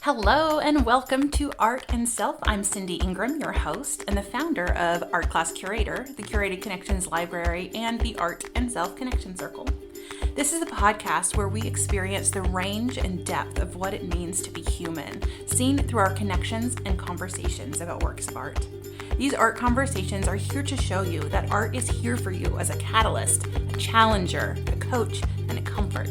Hello and welcome to Art and Self. I'm Cindy Ingram, your host and the founder of Art Class Curator, the Curated Connections Library, and the Art and Self Connection Circle. This is a podcast where we experience the range and depth of what it means to be human, seen through our connections and conversations about works of art. These art conversations are here to show you that art is here for you as a catalyst, a challenger, a coach, and a comfort.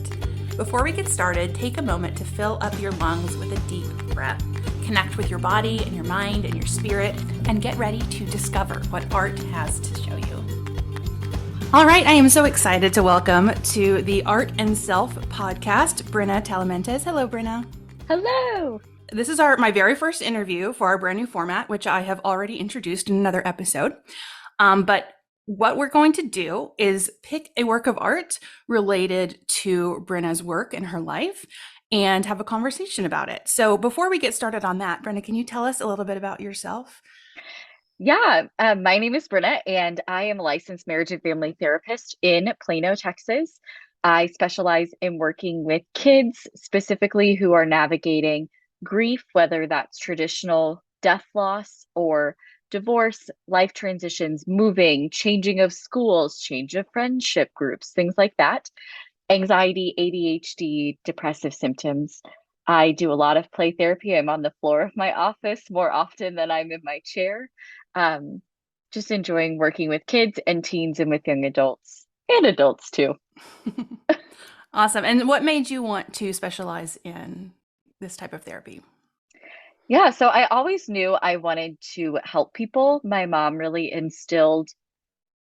Before we get started, take a moment to fill up your lungs with a deep breath. Connect with your body and your mind and your spirit, and get ready to discover what art has to show you. All right, I am so excited to welcome to the Art and Self podcast, Bryna Talamantez. Hello, Bryna. Hello. This is my very first interview for our brand new format, which I have already introduced in another episode. But what we're going to do is pick a work of art related to Bryna's work in her life and have a conversation about it. So before we get started on that, Bryna, can you tell us a little bit about yourself? Yeah, my name is Bryna, and I am a licensed marriage and family therapist in Plano, Texas. I specialize in working with kids, specifically who are navigating grief, whether that's traditional death loss or divorce, life transitions, moving, changing of schools, change of friendship groups, things like that. Anxiety, ADHD, depressive symptoms. I do a lot of play therapy. I'm on the floor of my office more often than I'm in my chair. Um, just enjoying working with kids and teens and with young adults and adults too. Awesome. And what made you want to specialize in this type of therapy? Yeah, so I always knew I wanted to help people. My mom really instilled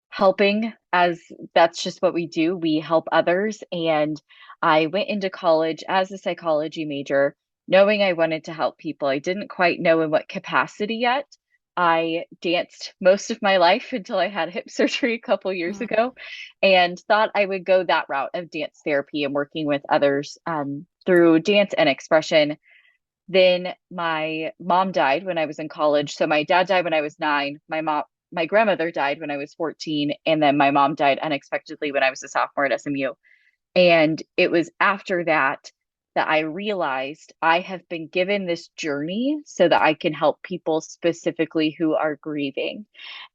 helping as that's just what we do. We help others. And I went into college as a psychology major, knowing I wanted to help people. I didn't quite know in what capacity yet. I danced most of my life until I had hip surgery a couple years Mm. ago and thought I would go that route of dance therapy and working with others through dance and expression. Then my mom died when I was in college. So my dad died when I was 9. My grandmother died when I was 14, and then my mom died unexpectedly when I was a sophomore at SMU. And it was after that that I realized I have been given this journey so that I can help people specifically who are grieving.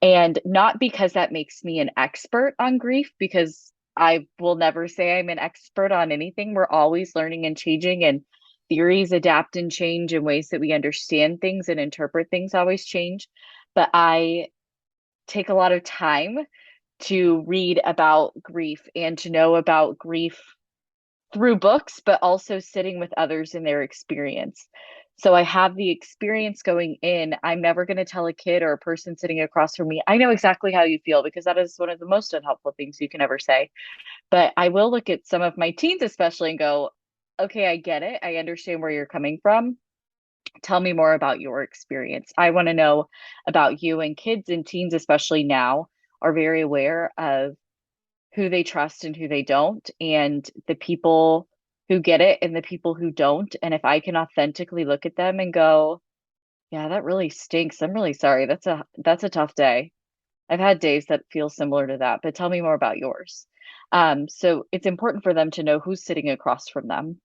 And not because that makes me an expert on grief, because I will never say I'm an expert on anything. We're always learning and changing, and theories adapt and change, and ways that we understand things and interpret things always change. But I take a lot of time to read about grief and to know about grief through books, but also sitting with others in their experience. So I have the experience going in. I'm never going to tell a kid or a person sitting across from me, I know exactly how you feel, because that is one of the most unhelpful things you can ever say. But I will look at some of my teens, especially, and go, okay, I get it. I understand where you're coming from. Tell me more about your experience. I want to know about you. And kids and teens, especially now, are very aware of who they trust and who they don't, and the people who get it and the people who don't. And if I can authentically look at them and go, yeah, that really stinks. I'm really sorry. That's a tough day. I've had days that feel similar to that, but tell me more about yours. So it's important for them to know who's sitting across from them.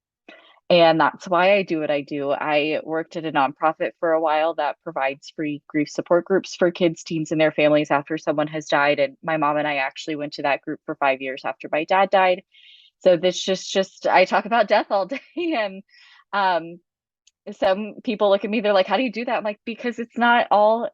And that's why I do what I do. I worked at a nonprofit for a while that provides free grief support groups for kids, teens, and their families after someone has died. And my mom and I actually went to that group for 5 years after my dad died. So this just I talk about death all day. And um, some people look at me, they're like, how do you do that? I'm like, because it's not all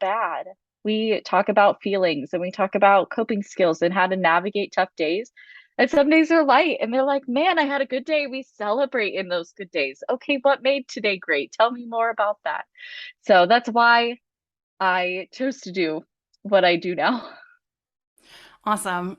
bad. We talk about feelings and we talk about coping skills and how to navigate tough days. And some days are light and they're like, man, I had a good day. We celebrate in those good days. Okay, what made today great? Tell me more about that. So that's why I chose to do what I do now. Awesome.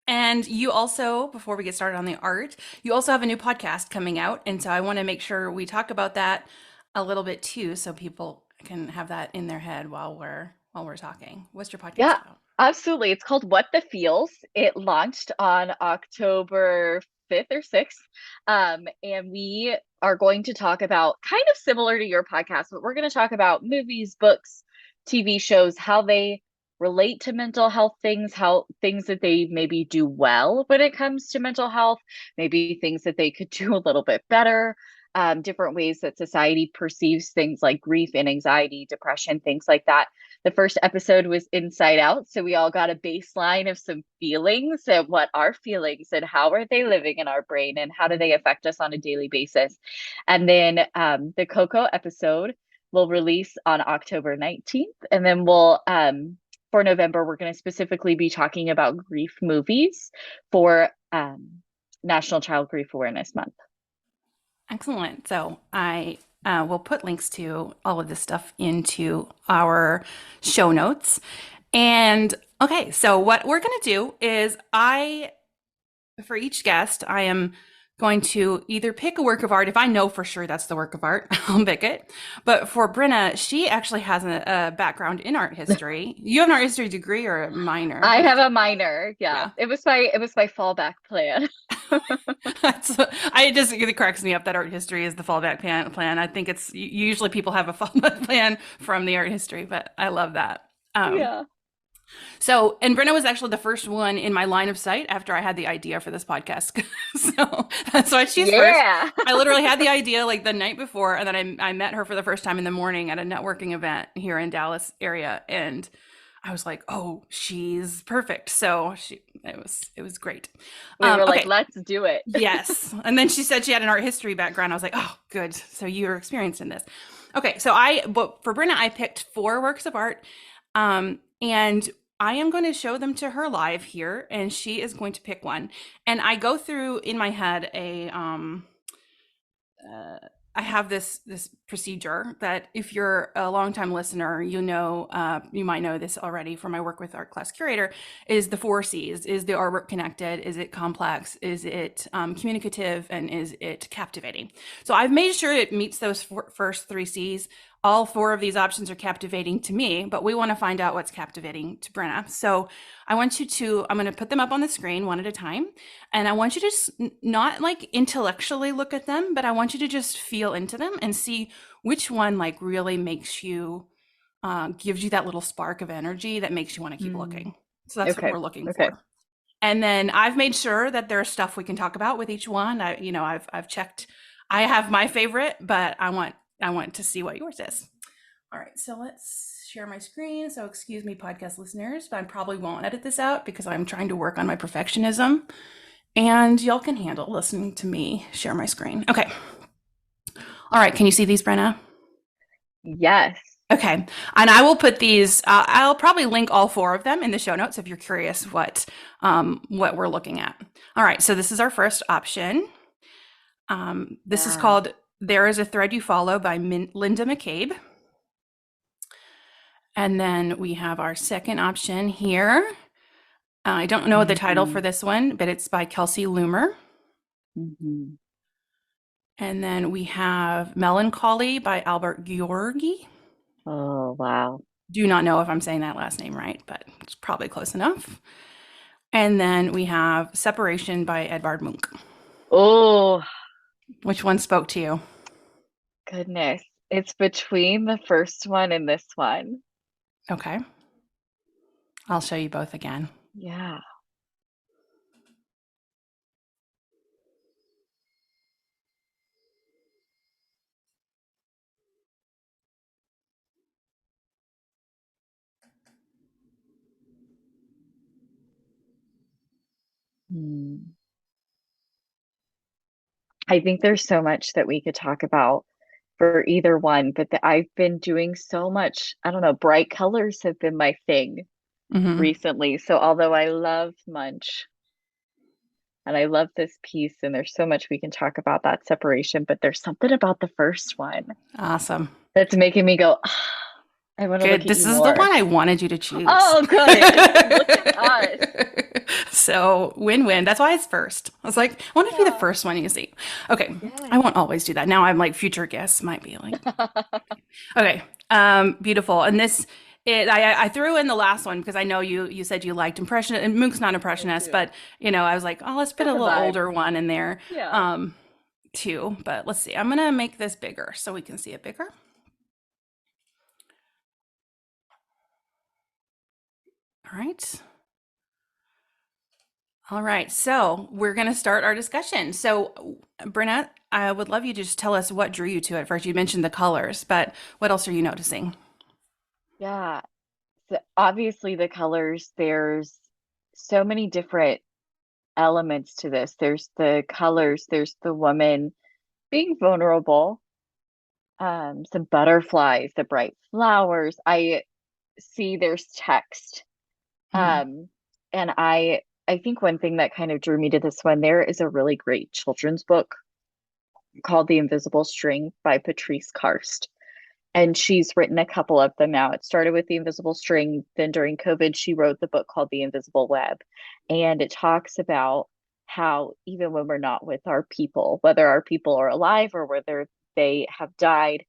And you also, before we get started on the art, you also have a new podcast coming out. And so I want to make sure we talk about that a little bit too, so people can have that in their head while we're talking. What's your podcast Yeah, about? absolutely. It's called What the Feels. It launched on October 5th or 6th. And we are going to talk about, kind of similar to your podcast, but we're going to talk about movies, books, TV shows, how they relate to mental health things, how things that they maybe do well when it comes to mental health, maybe things that they could do a little bit better. different ways that society perceives things like grief and anxiety, depression, things like that. The first episode was Inside Out. So we all got a baseline of some feelings and what are feelings and how are they living in our brain and how do they affect us on a daily basis. And then the Coco episode will release on October 19th. And then for November, we're going to specifically be talking about grief movies for National Child Grief Awareness Month. Excellent. So I will put links to all of this stuff into our show notes. And okay, so what we're going to do is for each guest, I am going to either pick a work of art. If I know for sure that's the work of art, I'll pick it. But for Bryna, she actually has a background in art history. You have an art history degree or a minor? I have a minor. Yeah. It was my fallback plan. It cracks me up that art history is the fallback plan. I think it's usually people have a fallback plan from the art history, but I love that. Yeah. So, and Bryna was actually the first one in my line of sight after I had the idea for this podcast. So that's why she's first. I literally had the idea like the night before, and then I met her for the first time in the morning at a networking event here in Dallas area, and I was like, oh, she's perfect. So it was great. We were like, let's do it. Yes. And then she said she had an art history background. I was like, oh, good. So you're experienced in this. Okay. So but for Bryna, I picked 4 works of art. And I am going to show them to her live here, and she is going to pick one. And I go through in my head I have this procedure that if you're a longtime listener, you might know this already from my work with Art Class Curator, is the 4 C's. Is the artwork connected? Is it complex? Is it communicative? And is it captivating? So I've made sure it meets those first 3 C's. All 4 of these options are captivating to me, but we want to find out what's captivating to Bryna. So I'm going to put them up on the screen one at a time. And I want you to just not like intellectually look at them, but I want you to just feel into them and see which one like really makes you, gives you that little spark of energy that makes you want to keep looking. So that's what we're looking for. And then I've made sure that there's stuff we can talk about with each one. I've checked. I have my favorite, but I want to see what yours is. All right, so let's share my screen. So excuse me, podcast listeners, but I probably won't edit this out because I'm trying to work on my perfectionism. And y'all can handle listening to me share my screen. Okay. All right, can you see these, Bryna? Yes. Okay, and I will put these, I'll probably link all 4 of them in the show notes if you're curious what we're looking at. All right, so this is our first option. This is called There Is a Thread You Follow by Linda McCabe. And then we have our second option here. I don't know the title for this one, but it's by Kelsey Loomer. And then we have Melancholy by Albert Gheorghi. Oh, wow. Do not know if I'm saying that last name right, but it's probably close enough. And then we have Separation by Edvard Munch. Oh. Which one spoke to you? Goodness. It's between the first one and this one. Okay. I'll show you both again. Yeah. I think there's so much that we could talk about for either one, but I've been doing so much, I don't know, bright colors have been my thing recently. So although I love Munch and I love this piece and there's so much we can talk about that separation, but there's something about the first one. Awesome. That's making me go, I want to look at This is the one I wanted you to choose. Oh, good. Look at us. So win-win. That's why it's first. I was like, I want it to be the first one you see. Okay. I won't always do that. Now I'm like future guests might be like, okay. Beautiful. And I threw in the last one because I know you said you liked Impressionist, and Munch's not Impressionist, but I was like, oh, let's put a little older one in there too. But let's see. I'm going to make this bigger so we can see it bigger. All right. All right, so we're going to start our discussion. So, Bryna, I would love you to just tell us what drew you to it first. You mentioned the colors, but what else are you noticing? Yeah. So obviously the colors, there's so many different elements to this. There's the colors, there's the woman being vulnerable, some butterflies, the bright flowers. I see there's text. Mhm. Um, and I think one thing that kind of drew me to this one, there is a really great children's book called The Invisible String by Patrice Karst. And she's written a couple of them now. It started with The Invisible String. Then during COVID, she wrote the book called The Invisible Web. And it talks about how even when we're not with our people, whether our people are alive or whether they have died,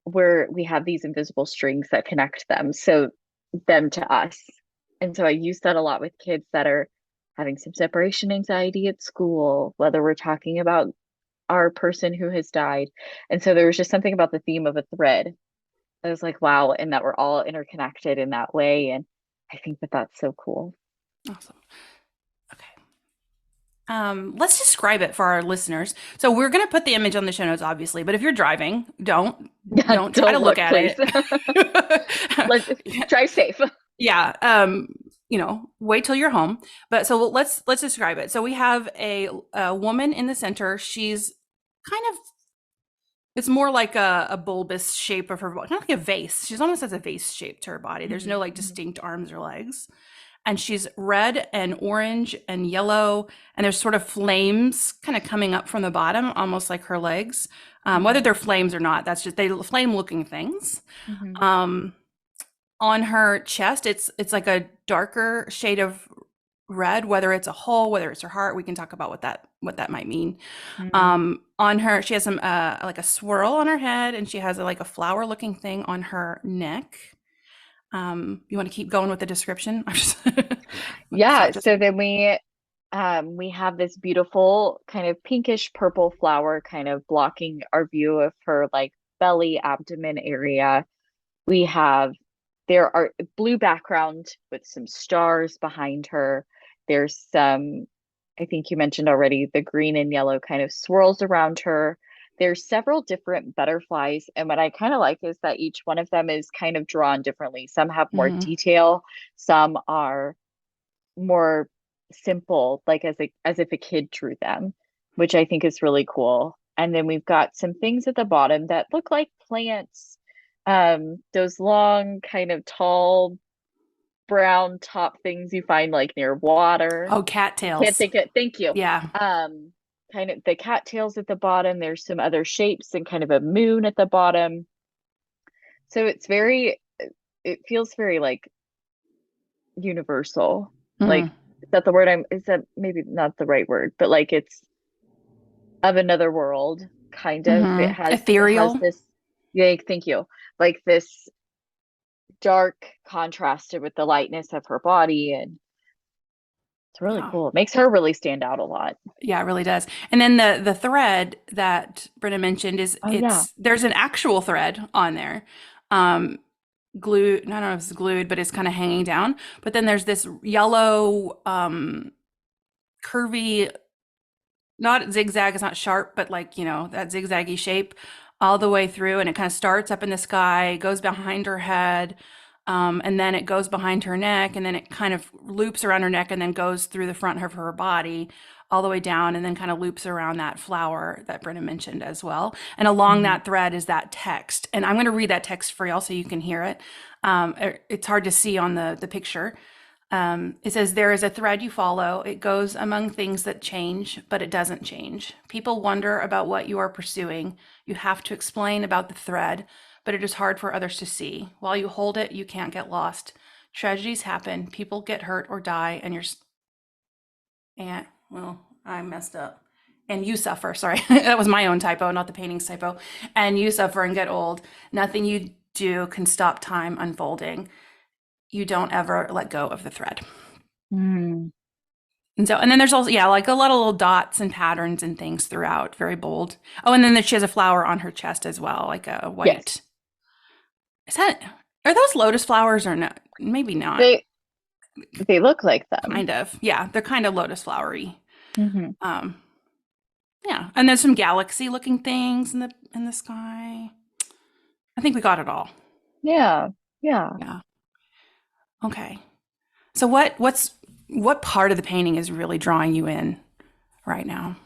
we have these invisible strings that connect them to us. And so I use that a lot with kids that are having some separation anxiety at school, whether we're talking about our person who has died. And so there was just something about the theme of a thread. I was like, wow, and that we're all interconnected in that way. And I think that that's so cool. Awesome. Okay. Let's describe it for our listeners. So we're going to put the image on the show notes, obviously, but if you're driving, don't Yeah, don't try to don't look look, at please. it. Let's drive safe. Yeah. Wait till you're home. But so let's describe it. So we have a woman in the center. She's kind of it's more like a bulbous shape of her body, kind of like a vase. She's almost has a vase shape to her body. There's no Mhm, like mhm, distinct arms or legs. And she's red and orange and yellow. And there's sort of flames kind of coming up from the bottom, almost like her legs. Whether mhm, they're flames or not, that's just they flame looking things. mhm, Um, on her chest, it's like a darker shade of red, whether it's a hole, whether it's her heart. We can talk about what that might mean. mhm. On her, she has some like a swirl on her head, and she has like a flower looking thing on her neck. You want to keep going with the description? I'm just Yeah, thought just so then we have this beautiful kind of pinkish purple flower kind of blocking our view of her like belly, abdomen area. We have there are blue background with some stars behind her. There's some, I think you mentioned already, the green and yellow kind of swirls around her. There's several different butterflies, and what I kind of like is that each one of them is kind of drawn differently. Some have more mhm, detail, some are more simple, like as if a kid drew them, which I think is really cool. And then we've got some things at the bottom that look like plants. Those long, kind of tall, brown top things you find like near water. oh, Can't cattails. think of, thank you. Yeah. Um, Kind of the cattails at the bottom. There's some other shapes and kind of a moon at the bottom. So it feels very like universal. Like, Mhm. is that the word is that maybe not the right word, but like it's of another world, kind of. It has Ethereal. this, yeah, thank you. Like this dark contrasted with the lightness of her body, and it's really Yeah. cool. It makes her really stand out a lot. Yeah, it really does. And then the thread that Brenna mentioned is Oh yeah. it's there's an actual thread on there. Um, glued, I don't know if it's glued, but it's kind of hanging down. But then there's this yellow, curvy, not zigzag, it's not sharp, but like, that zigzaggy shape all the way through. And it kind of starts up in the sky, goes behind her head, and then it goes behind her neck, and then it kind of loops around her neck and then goes through the front of her body all the way down and then kind of loops around that flower that Brenna mentioned as well. And along Mhm. that thread is that text. And I'm going to read that text for y'all so you can hear it. It's hard to see on the picture. It says, there is a thread you follow. It goes among things that change, but it doesn't change. People wonder about what you are pursuing. You have to explain about the thread, but it is hard for others to see. While you hold it, you can't get lost. Tragedies happen, people get hurt or die, and well, I messed up. And you suffer. Sorry, that was my own typo, not the painting's typo. And you suffer and get old. Nothing you do can stop time unfolding. You don't ever let go of the thread. Mm. And then there's also, yeah, like a lot of little dots and patterns and things throughout, very bold. Oh, and then she has a flower on her chest as well, like a Yes. white. Is that, are those lotus flowers or no? Maybe not. They They look like them. kind of. Yeah, they're kind of lotus flowery. Hmm. Um, yeah, and there's some galaxy looking things in the sky. I think we got it all. Yeah. Yeah. Yeah. Okay. So what part of the painting is really drawing you in right now?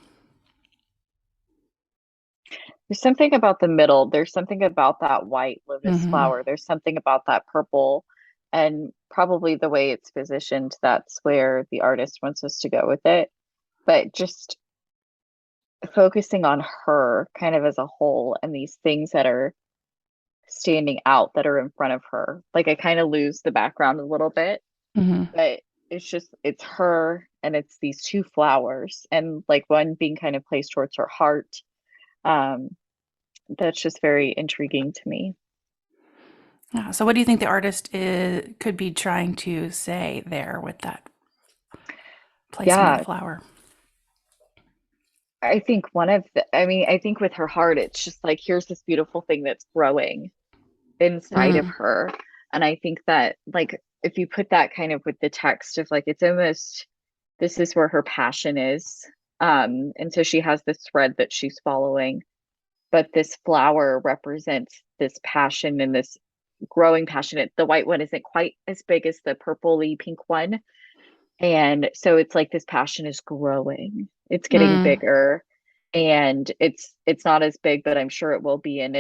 There's something about the middle. There's something about that white lotus Hmm. flower. There's something about that purple, and probably the way it's positioned, that's where the artist wants us to go with it. But just focusing on her kind of as a whole and these things that are standing out that are in front of her. Like I kind of lose the background a little bit, Hmm. but it's her and it's these two flowers and like one being kind of placed towards her heart. Um, that's just very intriguing to me. Yeah. So what do you think the artist could be trying to say there with that placement of the Yeah, flower? I think I think with her heart, it's just like, here's this beautiful thing that's growing inside of Mm, her. And I think that, like, if you put that kind of with the text of like, it's almost, this is where her passion is. And so she has this thread that she's following, but this flower represents this passion and this growing passion. The white one isn't quite as big as the purpley pink one. And so it's like this passion is growing. It's getting mm, bigger and it's not as big, but I'm sure it will be. And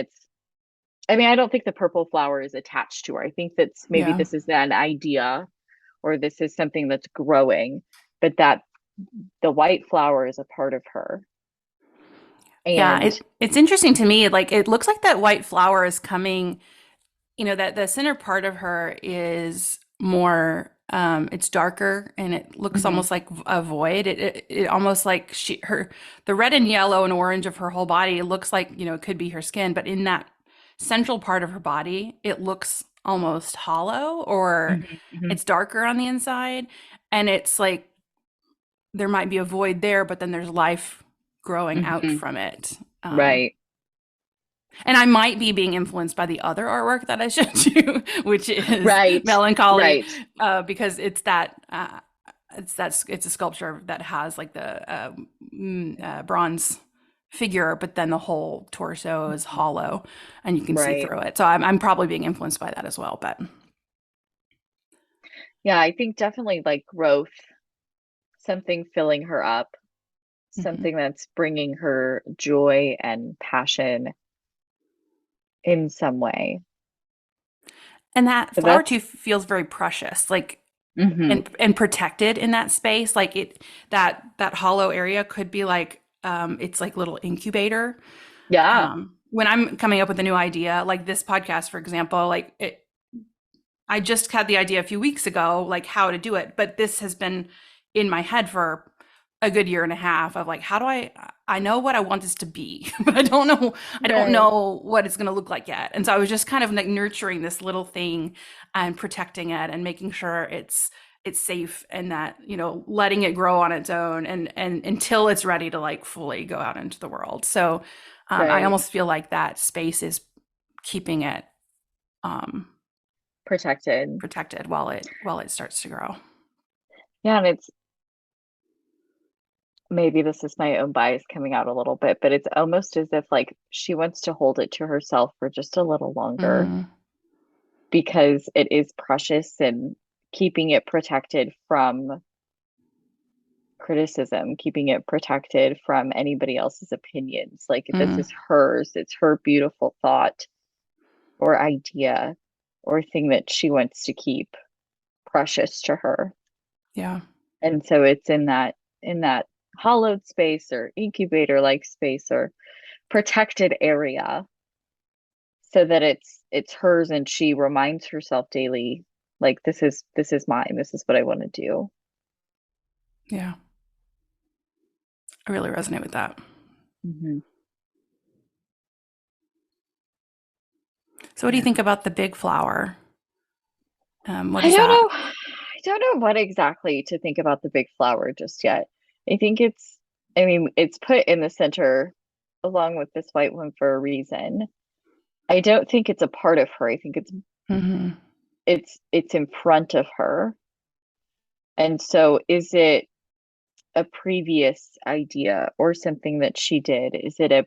I don't think the purple flower is attached to her. I think that's maybe yeah. this is an idea or this is something that's growing, but that the white flower is a part of her. Yeah, And it's interesting to me. Like it looks like that white flower is coming, that the center part of her is more it's darker and it looks mhm, almost like a void. It almost like the red and yellow and orange of her whole body, it looks like, it could be her skin, but in that central part of her body, it looks almost hollow or mhm, mhm, it's darker on the inside and it's like there might be a void there, but then there's life growing out mhm, from it. right, And I might be being influenced by the other artwork that I showed you, which is right, Melancholy, right, because it's a sculpture that has like the bronze figure, but then the whole torso is mhm, hollow, and you can see right. through it. So I'm probably being influenced by that as well. But Yeah, I think definitely like growth, something filling her up, mhm. something that's bringing her joy and passion in some way. And that So flower that's, too feels very precious, like hmm, and protected in that space. Like that hollow area could be like it's like little incubator. yeah, When I'm coming up with a new idea, like this podcast, for example, I just had the idea a few weeks ago, like how to do it, but this has been in my head for a good year and a half of like, how do I know what I want this to be, but I don't right, know what it's going to look like yet. And so I was just kind of like nurturing this little thing and protecting it and making sure it's safe and that, letting it grow on its own and until it's ready to like fully go out into the world. So I right, almost feel like that space is keeping it um, protected. protected while it starts to grow. Yeah, and it's, maybe this is my own bias coming out a little bit, but it's almost as if like she wants to hold it to herself for just a little longer Mm, because it is precious and keeping it protected from criticism, keeping it protected from anybody else's opinions. Like this mm, is hers, it's her beautiful thought or idea or thing that she wants to keep precious to her. yeah, And so it's in that hollowed space or incubator like space or protected area so that it's hers and she reminds herself daily like this is mine, this is what I want to do. yeah. I really resonate with that. Hmm. So, what do you Yeah. think about the big flower? What I is don't that? know. I don't know what exactly to think about the big flower just yet. I think it's put in the center along with this white one for a reason. I don't think it's a part of her. I think it's Hmm. it's in front of her. And so is it a previous idea or something that she did? Is it a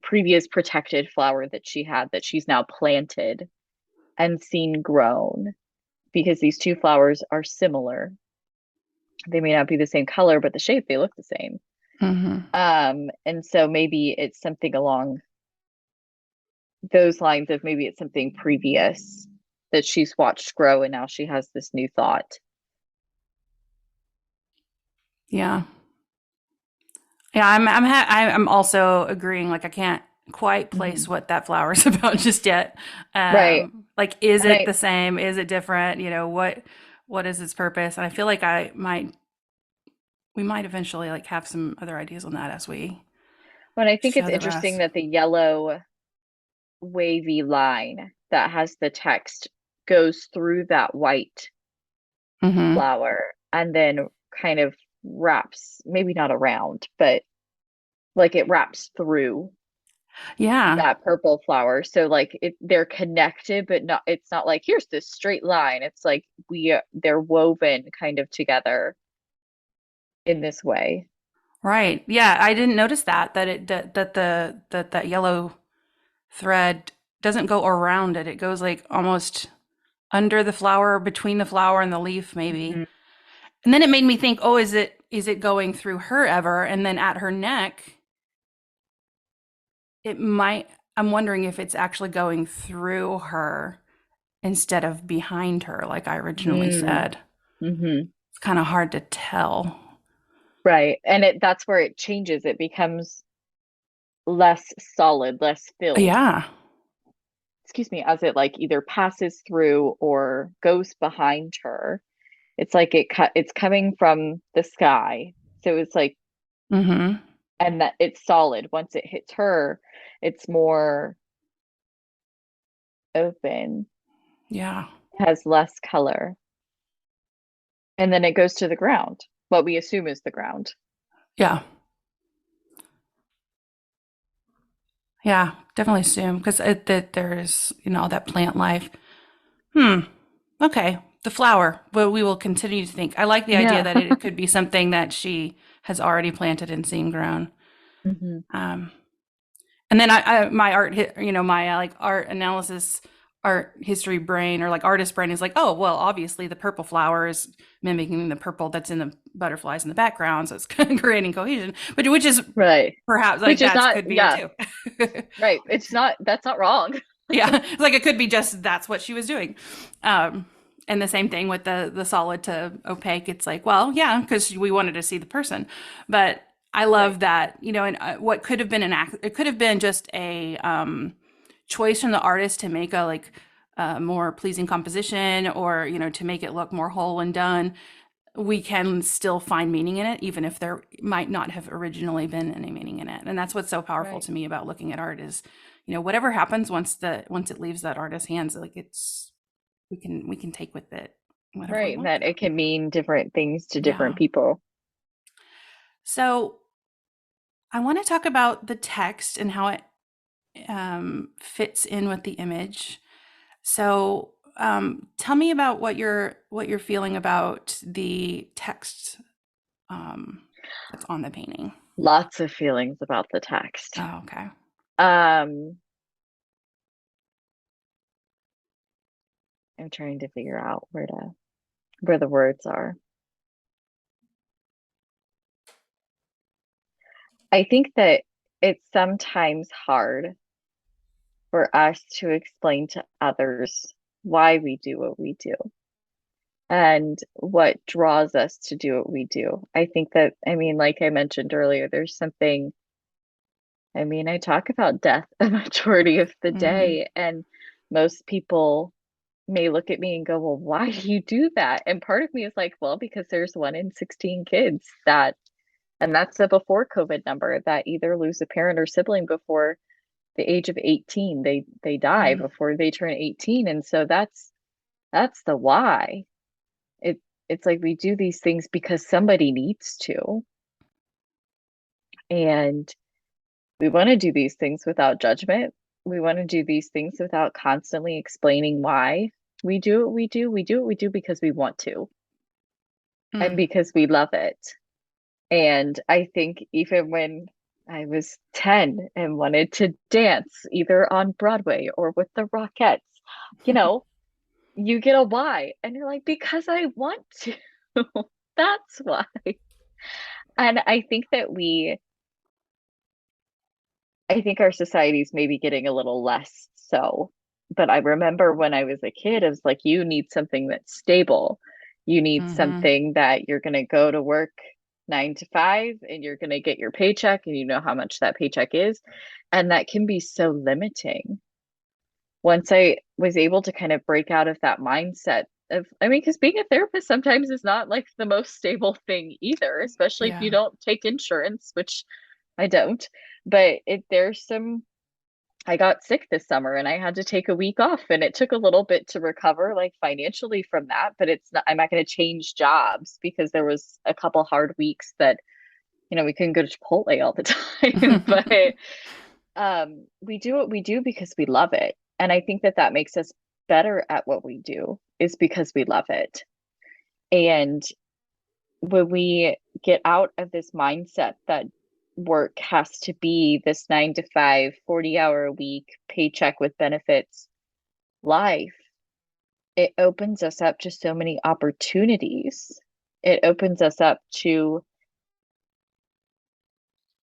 previous protected flower that she had that she's now planted and seen grown? Because these two flowers are similar. They may not be the same color, but the shape, they look the same. Mm-hmm. And so maybe it's something along those lines of maybe it's something previous that she's watched grow and now she has this new thought. Yeah. Yeah, I'm also agreeing. Like, I can't quite place Mhm. what that flower is about just yet. Right. Like, is And it I the same? Is it different? What is its purpose? And I feel like we might eventually like have some other ideas on that as we when I think show it's the interesting rest. that the yellow wavy line that has the text goes through that white Mm-hmm. flower and then kind of wraps, maybe not around, but like it wraps through Yeah. that purple flower. So like they're connected, but not, it's not like here's this straight line. It's like they're woven kind of together in this way. Right. Yeah, I didn't notice that yellow thread doesn't go around it. It goes like almost under the flower, between the flower and the leaf, maybe. Mhm. And then it made me think, oh, is it going through her ever? And then at her neck, it might, I'm wondering if it's actually going through her instead of behind her, like I originally Mm. said. Hmm. It's kind of hard to tell. Right. And that's where it changes. It becomes less solid, less filled, Yeah. excuse me, as it like either passes through or goes behind her. It's like it's coming from the sky. So it's like, Mm-hmm. and that it's solid. Once it hits her, it's more open, Yeah. has less color. And then it goes to the ground, what we assume is the ground. Yeah. Yeah. Definitely assume because that there's, that plant life. Hmm. Okay. The flower. Well, we will continue to think. I like the idea Yeah. that it could be something that she has already planted and seen grown. Hmm. Um, and then my my like art analysis, art history brain or like artist brain is like, oh, well, obviously the purple flower is mimicking the purple that's in the butterflies in the background. So it's creating cohesion, but which is Right. perhaps like Which is that not, could be it yeah, too. right. It's not, that's not wrong. Yeah, it's like it could be just that's what she was doing. Um, and the same thing with the solid to opaque. It's like, well, yeah, because we wanted to see the person. But I Right. love that, and what could have been an act, it could have been just a choice from the artist to make a like more pleasing composition or, to make it look more whole and done. We can still find meaning in it, even if there might not have originally been any meaning in it. And that's what's so powerful Right. to me about looking at art is, whatever happens once it leaves that artist's hands, like we can take with it whatever we Right. want That from it. it can mean different things to different Yeah. people. So I want to talk about the text and how it fits in with the image. So tell me about what you're feeling about the text that's on the painting. Lots of feelings about the text. Oh, okay. Um, I'm trying to figure out where the words are. I think that it's sometimes hard for us to explain to others why we do what we do and what draws us to do what we do. I think that, I mean, like I mentioned earlier, there's something, I mean, I talk about death a majority of the Mhm. day, and most people may look at me and go, well, why do you do that? And part of me is like, well, because there's 1 in 16 kids and that's the before COVID number that either lose a parent or sibling before the age of 18. They die Mm. before they turn 18. And so that's the why. It it's like we do these things because somebody needs to. And we want to do these things without judgment. We want to do these things without constantly explaining why we do what we do. We do what we do because we want to. and Mm. because we love it. And I think even when I was 10 and wanted to dance either on Broadway or with the Rockettes, you know, you get a why. And you're like, because I want to. That's why. And I think our society's maybe getting a little less so. But I remember when I was a kid, I was like, you need something that's stable. You need Hmm. something that you're going to go to work 9 to 5 and you're going to get your paycheck and you know how much that paycheck is. And that can be so limiting. Once I was able to kind of break out of that mindset of, I mean, because being a therapist sometimes is not like the most stable thing either, especially if you Yeah. don't take insurance, which I don't. But I got sick this summer and I had to take a week off and it took a little bit to recover like financially from that, but I'm not going to change jobs because there was a couple hard weeks that, we couldn't go to Chipotle all the time, but we do what we do because we love it. And I think that that makes us better at what we do is because we love it. And when we get out of this mindset that work has to be this 9 to 5, 40-hour a week, paycheck with benefits life, it opens us up to so many opportunities. It opens us up to,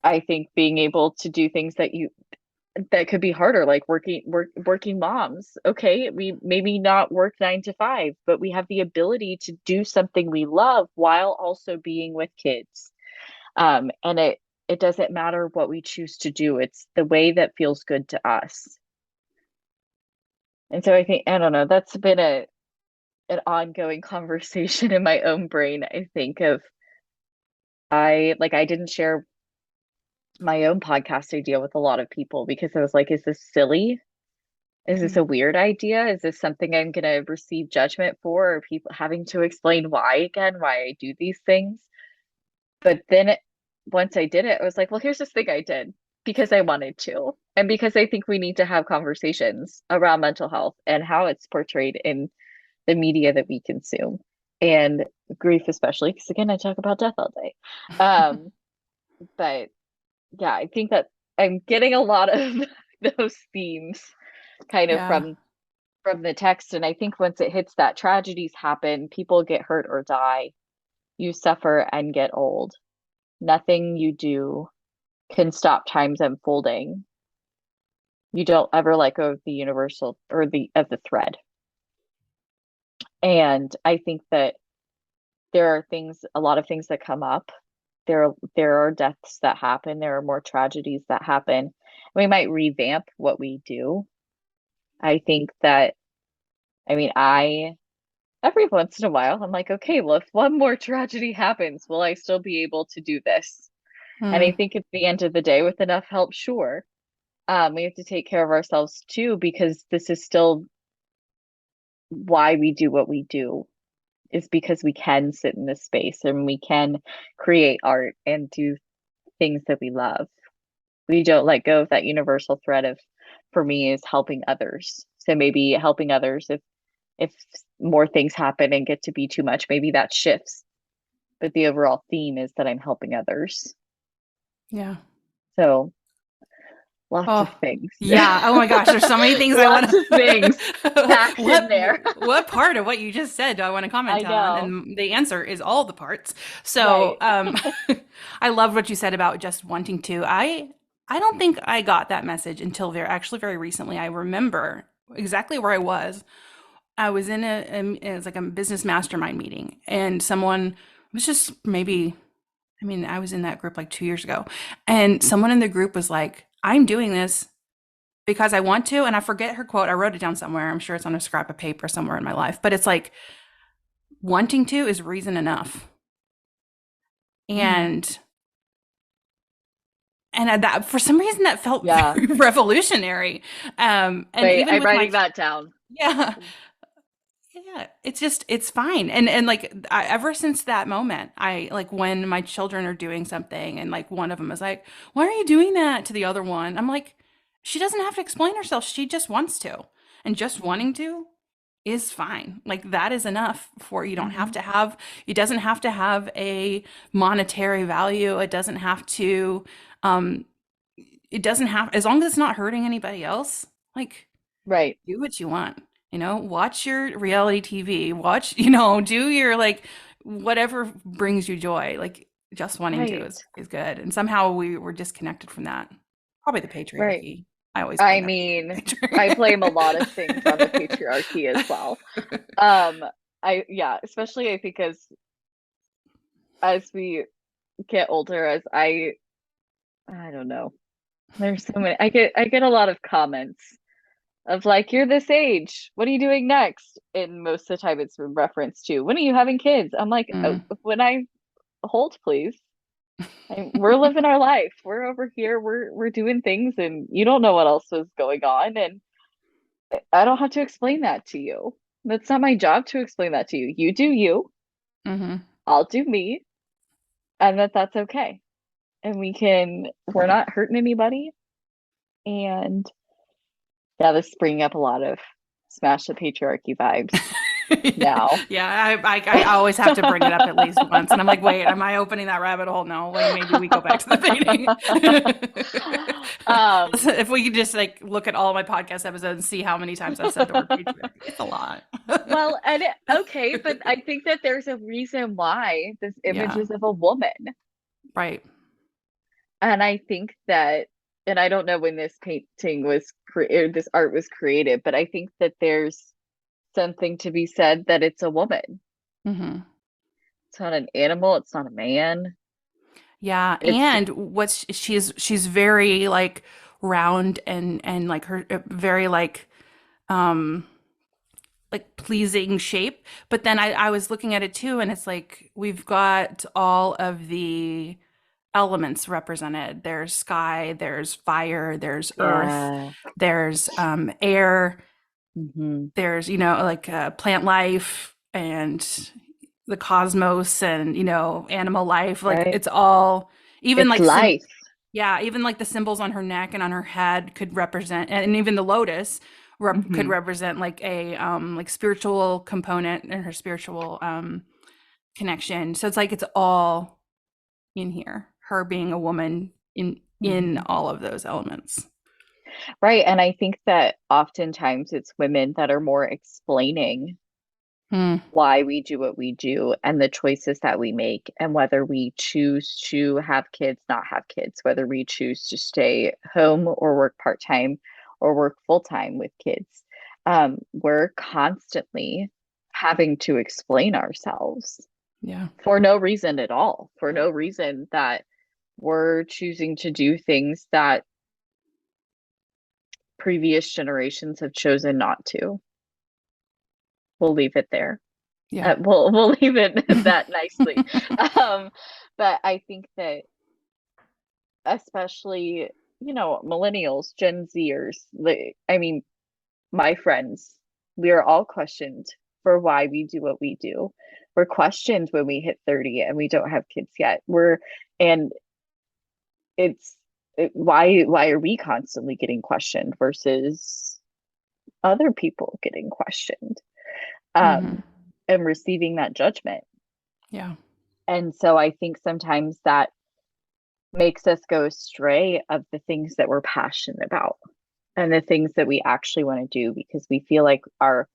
I think, being able to do things that could be harder, like working moms. Okay, we maybe not work 9 to 5, but we have the ability to do something we love while also being with kids. And it doesn't matter what we choose to do. It's the way that feels good to us. And so I think, I don't know, that's been an ongoing conversation in my own brain, I think of I didn't share my own podcast idea with a lot of people because I was like, is this silly? Is this Mm. a weird idea? Is this something I'm gonna receive judgment for, or people having to explain why I do these things? But then once I did it, I was like, well, here's this thing I did because I wanted to, and because I think we need to have conversations around mental health and how it's portrayed in the media that we consume, and grief, especially because again, I talk about death all day. Um, but yeah, I think that I'm getting a lot of those themes kind of Yeah. from the text. And I think once it hits that tragedies happen, people get hurt or die, you suffer and get old. Nothing you do can stop time's unfolding. You don't ever let go of the universal or the thread. And I think that there are a lot of things that come up. There are deaths that happen. There are more tragedies that happen. We might revamp what we do. I think that, I mean, I every once in a while, I'm like, okay, well, if one more tragedy happens, will I still be able to do this? And I Mm. think at the end of the day, with enough help, sure. We have to take care of ourselves too, because this is still why we do what we do, is because we can sit in this space and we can create art and do things that we love. We don't let go of that universal thread of, for me, is helping others. So maybe helping others, if more things happen and get to be too much, maybe that shifts. But the overall theme is that I'm helping others. Yeah. So lots of Oh, things. yeah. Oh my gosh, there's so many things I want Lots of things to. packed in there. What part of what you just said do I want to I comment on? know. And the answer is all the parts. So, Right. I love what you said about just wanting to. I don't think I got that message until very recently. I remember exactly where I was. I was in it was like a business mastermind meeting, and someone was just maybe, I mean, I was in that group like 2 years ago, and someone in the group was like, I'm doing this because I want to. And I forget her quote. I wrote it down somewhere. I'm sure it's on a scrap of paper somewhere in my life. But it's like, wanting to is reason enough. Mm. And that, for some reason, that felt Yeah. very revolutionary. And Wait, even I'm with my, writing that down. yeah, yeah, it's just, it's fine. And like, ever since that moment, I like when my children are doing something and like one of them is like, why are you doing that to the other one? I'm like, she doesn't have to explain herself. She just wants to. And just Mm. wanting to is fine. Like that is enough for you don't have Hmm. to have it doesn't have to have a monetary value. Um it doesn't have as long as it's not hurting anybody else. Like Right, do what you want. Watch your reality TV, watch, do your like whatever brings you joy. Like just wanting to right, is good. And somehow we were disconnected from that. Probably the right. patriarchy. I always I blame mean, everything I on blame a lot the of things on the patriarchy as well. patriarchy. Um, yeah, especially I think as we get older, as I don't know. There's so many. I get a lot of comments of like, you're this age. What are you doing next? And most of the time it's in reference to when are you having kids? I'm like, oh, Mm. when I hold, please. We're living our life. We're over here. We're doing things, and you don't know what else is going on. And I don't have to explain that to you. That's not my job to explain that to you. You do you. Hmm. I'll do me, and that's okay. And we're not hurting anybody. And yeah, this is bringing up a lot of smash the patriarchy vibes now. Yeah, I always have to bring it up at least once, and I'm like, wait, am I opening that rabbit hole? No, wait, maybe we go back to the painting. Um, If we could just like look at all my podcast episodes and see how many times I've said the word patriarchy, it's a lot. well, okay, but I think that there's a reason why this image Yeah, is of a woman. right. And I think that, and I don't know when this painting was created, this art was created, but I think that there's something to be said that it's a woman. Hmm. It's not an animal, it's not a man. Yeah, It's and what's she's very like round and like her very um like pleasing shape. But then I was looking at it too, and it's like we've got all of the elements represented. There's sky, there's fire, there's earth, yeah. there's air, Hmm. there's like plant life and the cosmos and animal life. Like Right? it's all even It's like some life. yeah, even like the symbols on her neck and on her head could represent, and even the lotus could Hmm. represent like a like spiritual component and her spiritual connection. So it's like it's all in here. Her being a woman in Hmm. all of those elements. Right. And I think that oftentimes it's women that are more explaining Hmm. why we do what we do and the choices that we make, and whether we choose to have kids, not have kids, whether we choose to stay home or work part time or work full time with kids. We're constantly having to explain ourselves Yeah. for no reason at all, for no reason that we're choosing to do things that previous generations have chosen not to. We'll leave it there. Yeah. We'll leave it that nicely. Um, but I think that especially, millennials, Gen Zers, I mean, my friends, we are all questioned for why we do what we do. We're questioned when we hit 30 and we don't have kids yet. And it's why are we constantly getting questioned versus other people getting questioned, Hmm. um, and receiving that judgment? Yeah. And so I think sometimes that makes us go astray of the things that we're passionate about and the things that we actually want to do, because we feel like our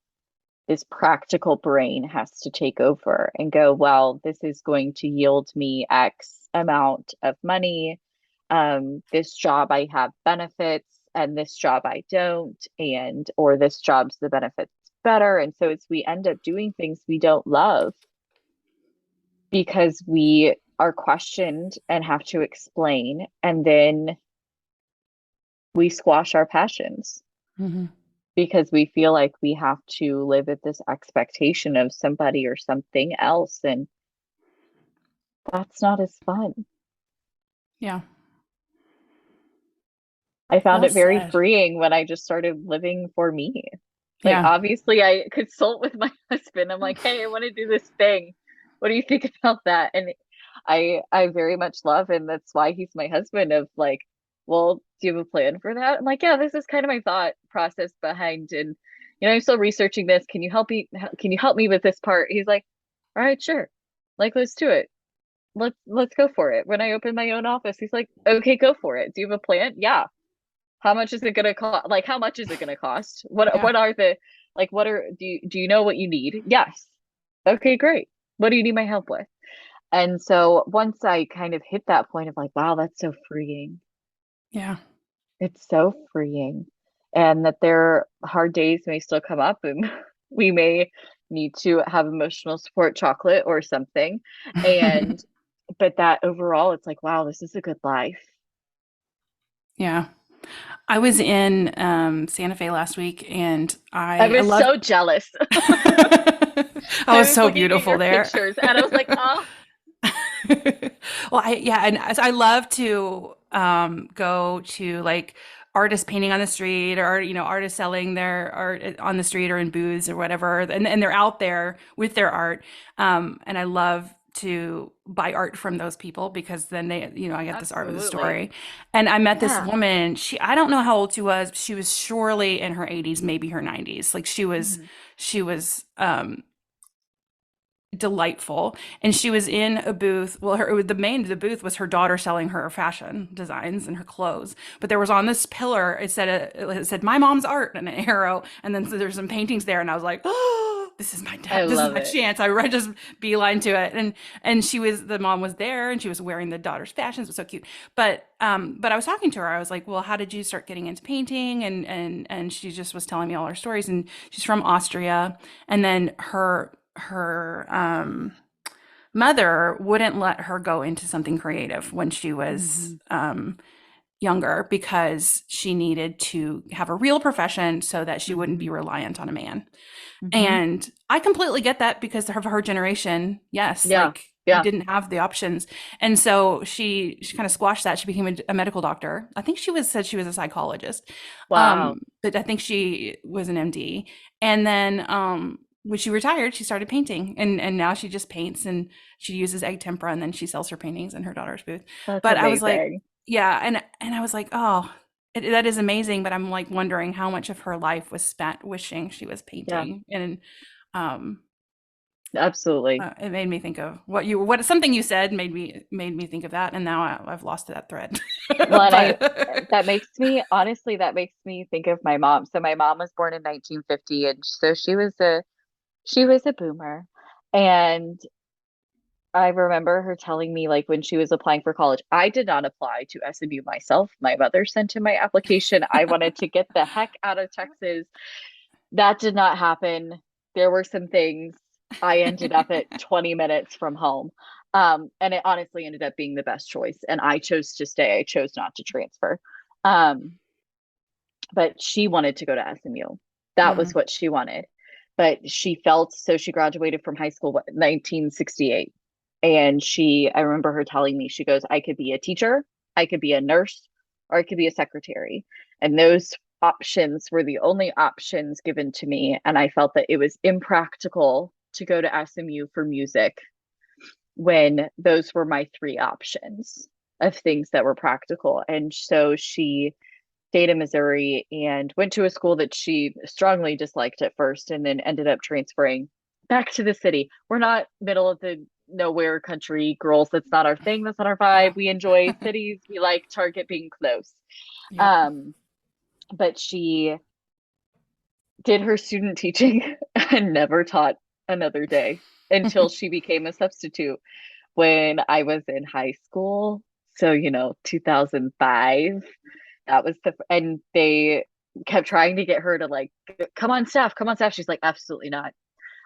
this practical brain has to take over and go, well, this is going to yield me X amount of money. This job I have benefits and this job I don't, and or this job's the benefits better. And so it's we end up doing things we don't love because we are questioned and have to explain, and then we squash our passions Hmm. because we feel like we have to live at this expectation of somebody or something else, and that's not as fun. Yeah. I found Well it very said. freeing when I just started living for me. Like, Yeah. obviously I consult with my husband. I'm like, hey, I want to do this thing. What do you think about that? And I very much love, and that's why he's my husband, of like, well, do you have a plan for that? I'm like, yeah, this is kind of my thought process behind. And I'm still researching this. Can you help me with this part? He's like, all right, sure. Like, let's do it. Let's go for it. When I open my own office, he's like, okay, go for it. Do you have a plan? Yeah. How much is it gonna cost? Like, how much is it gonna cost? Yeah. What are the like what are do you know what you need? Yes. Okay, great. What do you need my help with? And so once I kind of hit that point of like, wow, that's so freeing. Yeah. It's so freeing. And that their hard days may still come up and we may need to have emotional support chocolate or something. And but that overall it's like, wow, this is a good life. Yeah. I was in Santa Fe last week and I I was love so jealous. I I was was so looking at beautiful your there. pictures and I was like, oh, Well, and I love to go to like artists painting on the street or artists selling their art on the street or in booths or whatever, and they're out there with their art. And I love to buy art from those people because then I get this art with a absolutely. story. And I met this Yeah. woman. I don't know how old she was. She was surely in her 80s, maybe her 90s. Like Mhm. she was delightful, and she was in a booth. Well, the booth was her daughter selling her fashion designs and her clothes, but there was on this pillar, it said my mom's art and an arrow, and then so there's some paintings there, and I was like, oh, I this is love my it. chance. I just beeline to it, and the mom was there, and she was wearing the daughter's fashions. It was so cute. But I was talking to her. I was like, well, how did you start getting into painting? And she just was telling me all her stories, and she's from Austria, and then her mother wouldn't let her go into something creative when she was Mhm. younger because she needed to have a real profession so that she wouldn't be Mhm. reliant on a man. Mhm. And I completely get that because of her generation. Yes, Yeah. like we Yeah. didn't have the options. And so she kind of squashed that. She became a medical doctor. I think said she was a psychologist. Wow. But I think she was an MD. And then when she retired, she started painting, and now she just paints, and she uses egg tempera, and then she sells her paintings in her daughter's booth. That's But I was like, amazing. yeah, and I was like, oh, that is amazing. But I'm like wondering how much of her life was spent wishing she was Yeah. painting, and um, Absolutely. it made me think of what something you said made me think of that, and now I've lost that thread. Well, and But that makes me honestly, that makes me think of my mom. So my mom was born in 1950 and so she was a boomer. And I remember her telling me like when she was applying for college, I did not apply to SMU myself. My mother sent in my application. I wanted to get the heck out of Texas. That did not happen. There were some things. I ended up at 20 minutes from home. And it honestly ended up being the best choice. And I chose to stay. I chose not to transfer. Um, but she wanted to go to SMU. That was mm, what she wanted. But she felt so she graduated from high school 1968. And I remember her telling me, she goes, I could be a teacher, I could be a nurse, or I could be a secretary. And those options were the only options given to me. And I felt that it was impractical to go to SMU for music when those were my three options of things that were practical. And so she stayed in Missouri and went to a school that she strongly disliked at first and then ended up transferring back to the city. We're not middle of the nowhere country girls. That's not our thing. That's not our vibe. yeah, We enjoy cities. We like Target being close. yep. Um, but she did her student teaching and never taught another day until she became a substitute when I was in high school. So, 2005. That was and they kept trying to get her to like, come on staff, come on staff. She's like, absolutely not.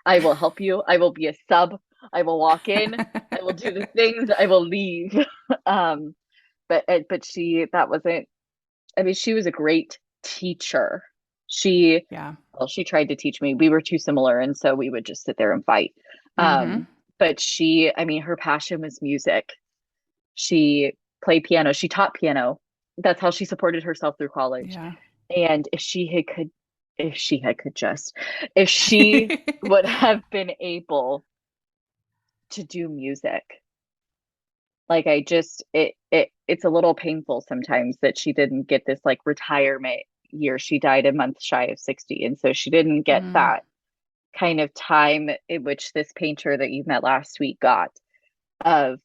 I will help you. I will be a sub. I will walk in. I will do the things. I will leave. Um, but that wasn't, I mean, she was a great teacher. She, Yeah. well, she tried to teach me. We were too similar. And so we would just sit there and fight. Hmm. But I mean, her passion was music. She played piano. She taught piano. That's how she supported herself through college. Yeah. And if she would have been able to do music, like it's a little painful sometimes that she didn't get this like retirement year. She died a month shy of 60. And so she didn't get Mm, that kind of time in which this painter that you met last week got of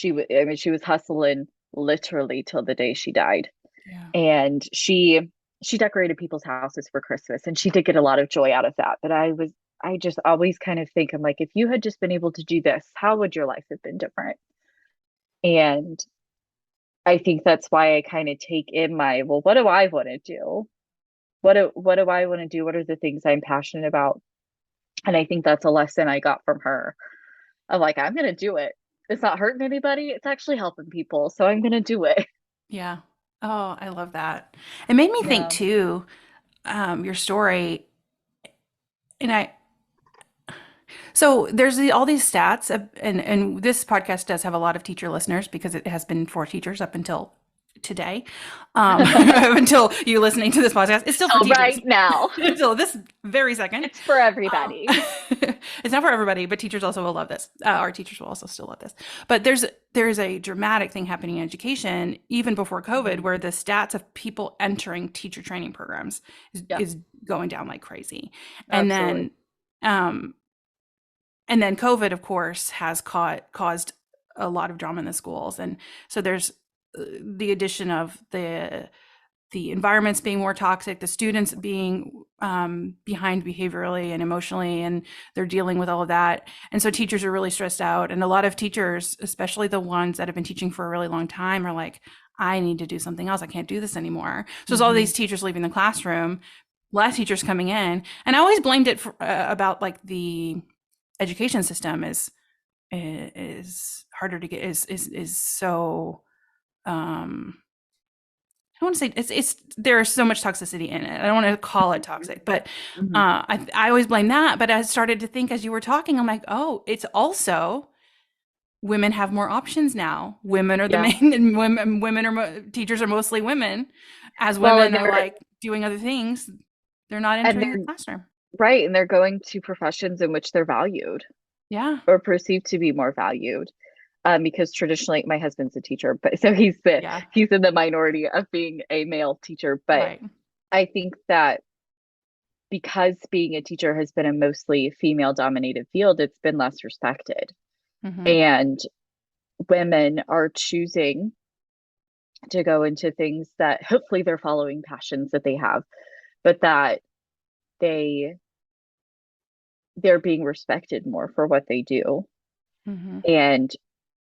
I mean, she was hustling literally till the day she died. yeah. And she decorated people's houses for Christmas, and she did get a lot of joy out of that. But I just always kind of think, I'm like, if you had just been able to do this, how would your life have been different? And I think that's why I kind of take in my, well, what do I want to do? What do I want to do? What are the things I'm passionate about? And I think that's a lesson I got from her. I'm like, I'm gonna do it. It's not hurting anybody. It's actually helping people. So I'm gonna do it. Yeah. Oh, I love that. It made me think Yeah. too, your story, and so there's all these stats, and this podcast does have a lot of teacher listeners because it has been for teachers up until today, until you listening to this podcast. It's still for So teachers right now, until this very second. it's for Um, everybody. it's not for everybody, but teachers also will love this. Our teachers will also still love this. But there's a dramatic thing happening in education even before COVID, Mhm. where the stats of people entering teacher training programs Yeah, is going down like crazy, and absolutely. then. Um, and then COVID, of course, has caused a lot of drama in the schools, and so there's the addition of the environments being more toxic, the students being behind behaviorally and emotionally, and they're dealing with all of that. And so teachers are really stressed out, and a lot of teachers, especially the ones that have been teaching for a really long time, are like, I need to do something else. I can't do this anymore. So there's all Hmm. these teachers leaving the classroom, less teachers coming in, and I always blamed it for, about like the education system is harder to get is so um I don't want to say it's there's so much toxicity in it. I don't want to call it toxic, but Hmm. I always blame that. But I started to think as you were talking, I'm like, oh, it's also women have more options now. Women are the Yeah. main, and women are teachers are mostly women. As Well, women are like doing other things, they're not and entering the they're classroom. right, and they're going to professions in which they're valued Yeah, or perceived to be more valued. Because traditionally, my husband's a teacher, but so yeah, he's in the minority of being a male teacher. But right. I think that because being a teacher has been a mostly female dominated field, it's been less respected. Hmm. And women are choosing to go into things that hopefully they're following passions that they have, but that they they're being respected more for what they do. Hmm. And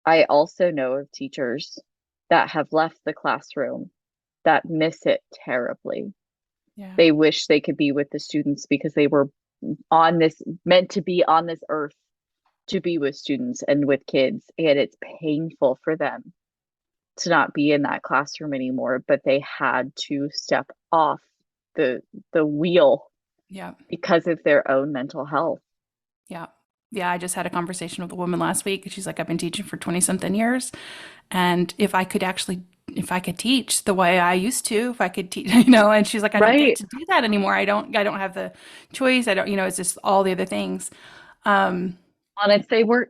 I also know of teachers that have left the classroom that miss it terribly. Yeah. They wish they could be with the students because they were on this meant to be on this earth to be with students and with kids, and it's painful for them to not be in that classroom anymore, but they had to step off the the wheel Yeah. because of their own mental health. Yeah. Yeah, I just had a conversation with a woman last week. She's like, I've been teaching for 20 something years. And if I could teach the way I used to, if I could teach, and she's like, I don't get Right. to do that anymore. I don't have the choice. I don't, it's just all the other things. Um, Honest, they work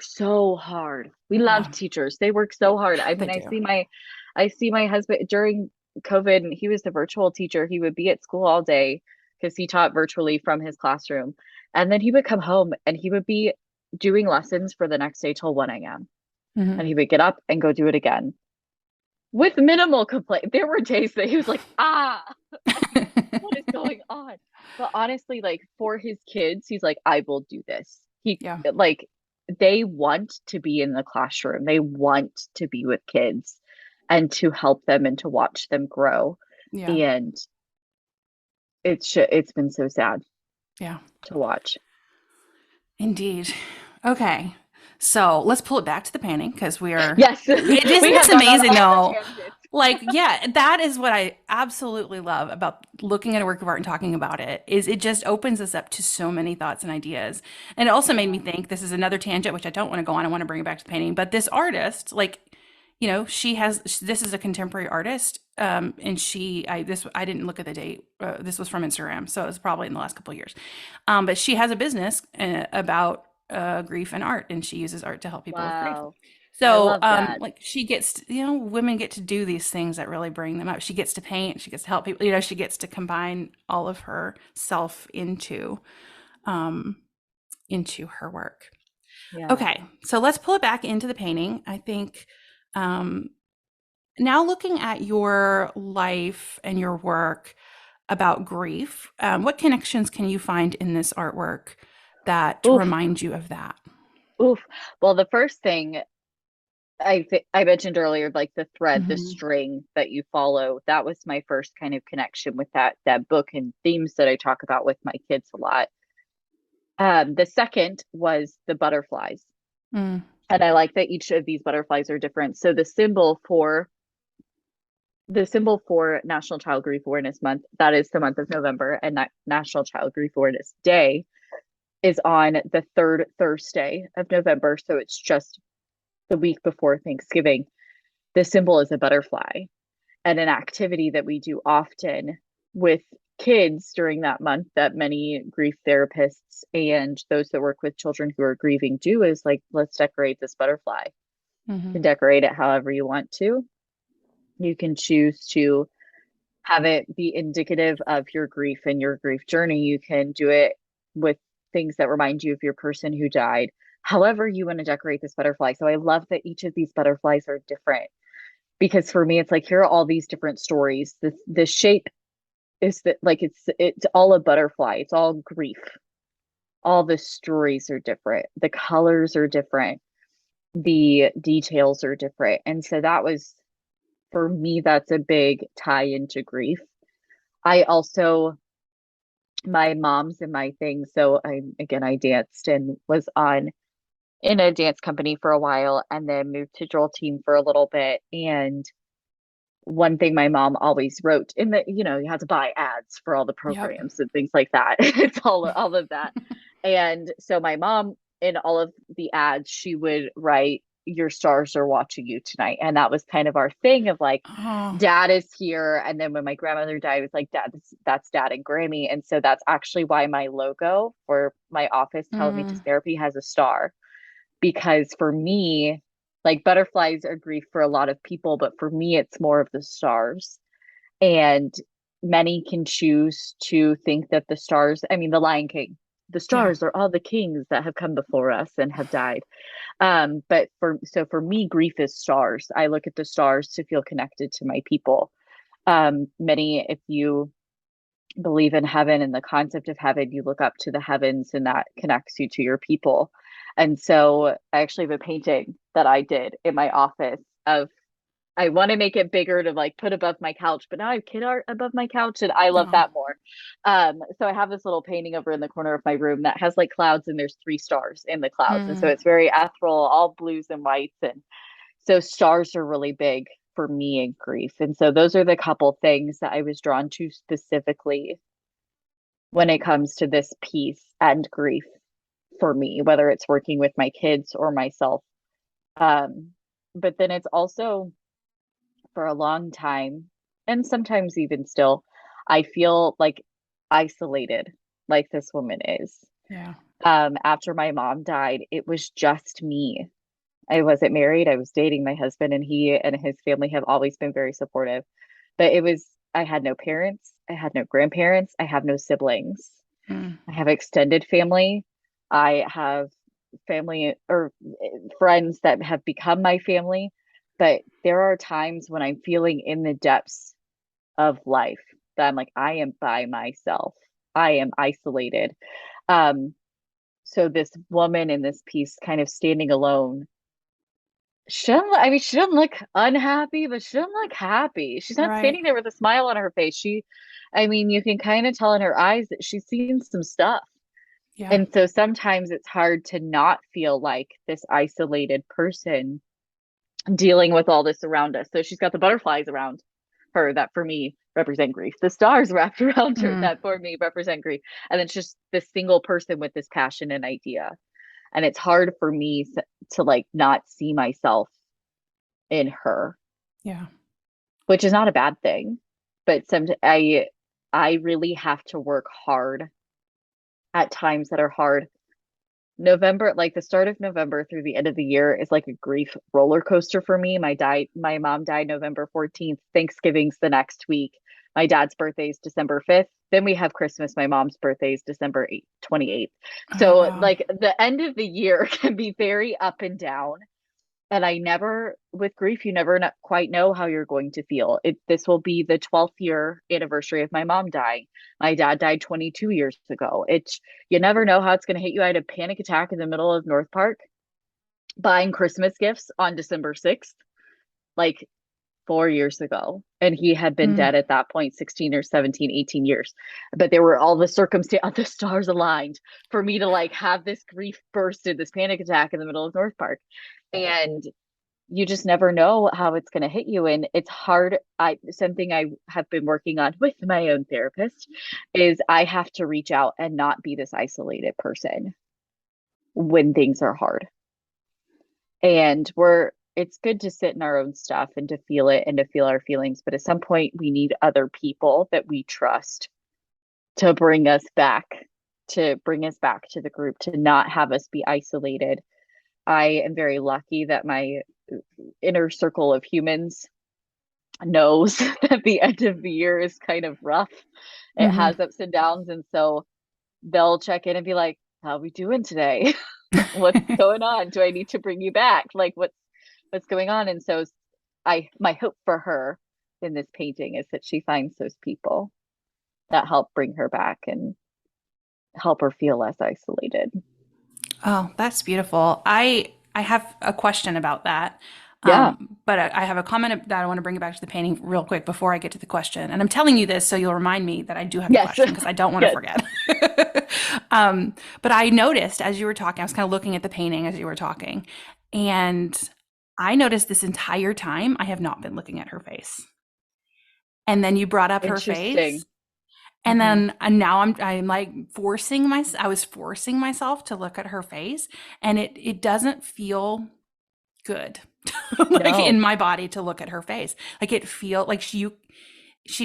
so hard. We yeah, love teachers. They work so hard. I they mean, do. I see my husband during COVID, and he was the virtual teacher. He would be at school all day because he taught virtually from his classroom. And then he would come home and he would be doing lessons for the next day till 1 a.m. Hmm. And he would get up and go do it again with minimal complaint. There were days that he was like, like, what is going on? But honestly, like for his kids, he's like, I will do this. He Yeah. like they want to be in the classroom. They want to be with kids and to help them and to watch them grow. Yeah. And it's been so sad Yeah. to watch. Indeed. Okay. So let's pull it back to the painting because Yes, isn't we this have gone on amazing all the though? tangents. Like, yeah, that is what I absolutely love about looking at a work of art and talking about it is it just opens us up to so many thoughts and ideas. And it also made me Yeah. think this is another tangent, which I don't want to go on. I want to bring it back to the painting, but this artist, like, this is a contemporary artist. And I didn't look at the date. This was from Instagram. So it was probably in the last couple of years. But she has a business about grief and art, and she uses art to help people with grief. Wow. I So, love that. like she gets to, women get to do these things that really bring them up. She gets to paint, she gets to help people, she gets to combine all of her self um, into her work. Yeah. Okay, so let's pull it back into the painting. I think um, now looking at your life and your work about grief, what connections can you find in this artwork that Oof. remind you of that? Oof. Well, the first thing I mentioned earlier, like the thread, the Hmm. string that you follow, that was my first kind of connection with that book and themes that I talk about with my kids a lot. The second was the butterflies. Mm, And I like that each of these butterflies are different. So the symbol for National Child Grief Awareness Month, that is the month of November, and that National Child Grief Awareness Day is on the third Thursday of November. So it's just the week before Thanksgiving. The symbol is a butterfly, and an activity that we do often with kids during that month that many grief therapists and those that work with children who are grieving do is like, let's decorate this butterfly. You hmm. can decorate it however you want to. You can choose to have it be indicative of your grief and your grief journey. You can do it with things that remind you of your person who died. However, you want to decorate this butterfly. So I love that each of these butterflies are different because for me, it's like here are all these different stories. The shape is that like it's all a butterfly. It's all grief. All the stories are different. The colors are different. The details are different. And so that was for me, that's a big tie into grief. I also my mom's in my thing. So I danced and was on in a dance company for a while and then moved to drill team for a little bit. And one thing my mom always wrote in the, you had to buy ads for all the Yep. programs and things like that. It's all of that. And so my mom in all of the ads, she would write, your stars are watching you tonight. And that was kind of our thing of like, Oh, dad is here. And then when my grandmother died, it was like, dad, that's dad and Grammy. And so that's actually why my logo for my office, mm, Telemeters Therapy, has a star. Because for me, like butterflies are grief for a lot of people, but for me, it's more of the stars. And many can choose to think that the stars, I mean, the Lion King, the yeah. stars are all the kings that have come before us and have died. But for me, grief is stars. I look at the stars to feel connected to my people. If you believe in heaven and the concept of heaven, you look up to the heavens and that connects you to your people. And so I actually have a painting that I did in my office of I want to make it bigger to like put above my couch, but now I have kid art above my couch and I love Oh, that more. So I have this little painting over in the corner of my room that has like clouds and there's three stars in the clouds. And so mm, it's very ethereal, all blues and whites. And so stars are really big for me in grief. And so those are the couple things that I was drawn to specifically when it comes to this piece and grief for me, whether it's working with my kids or myself. Um, but then it's also for a long time, and sometimes even still, I feel like isolated, like this woman is. yeah. After my mom died, it was just me. I wasn't married. I was dating my husband, and he and his family have always been very supportive. But I had no parents, I had no grandparents, I have no siblings. Mm, I have extended family. I have family or friends that have become my family. But there are times when I'm feeling in the depths of life that I'm like, I am by myself. I am isolated. Um, so this woman in this piece kind of standing alone. She doesn't look unhappy, but she doesn't look happy. She's not right. standing there with a smile on her face. You can kind of tell in her eyes that she's seen some stuff. Yeah. And so sometimes it's hard to not feel like this isolated person dealing with all this around us. So she's got the butterflies around her that for me represent grief, the stars wrapped around her Mm, that for me represent grief. And it's just this single person with this passion and idea. And it's hard for me to like not see myself in her, yeah. which is not a bad thing. But I really have to work hard at times that are hard November, like the start of November through the end of the year is like a grief roller coaster for me. My mom died November 14th. Thanksgiving's the next week. My dad's birthday is December 5th. Then we have Christmas. My mom's birthday is December 28th. Oh, So wow. like the end of the year can be very up and down. And I never, with grief, you never quite know how you're going to feel. This will be the 12th year anniversary of my mom dying. My dad died 22 years ago. You never know how it's going to hit you. I had a panic attack in the middle of North Park buying Christmas gifts on December 6th, like 4 years ago. And he had been Mm. dead at that point, 16 or 17, 18 years. But there were all the circumstances, the stars aligned for me to like have this grief burst in this panic attack in the middle of North Park. And you just never know how it's going to hit you, and it's hard. I Something I have been working on with my own therapist is I have to reach out and not be this isolated person when things are hard. And it's good to sit in our own stuff and to feel it and to feel our feelings, but at some point we need other people that we trust to bring us back to the group, to not have us be isolated. I am very lucky that my inner circle of humans knows that the end of the year is kind of rough. It Hmm. has ups and downs. And so they'll check in and be like, how are we doing today? What's going on? Do I need to bring you back? Like what's going on? And so my hope for her in this painting is that she finds those people that help bring her back and help her feel less isolated. Oh, that's beautiful. I have a question about that. Yeah. But I have a comment that I want to bring it back to the painting real quick before I get to the question. And I'm telling you this so you'll remind me that I do have the Yes. question because I don't want to Good. forget. But I noticed as you were talking, I was kind of looking at the painting as you were talking, and I noticed this entire time I have not been looking at her face. And then you brought up her face. Interesting. And Hmm. then and now I'm like I was forcing myself to look at her face, and it doesn't feel good. Like in No. my body to look at her face. Like it feel like she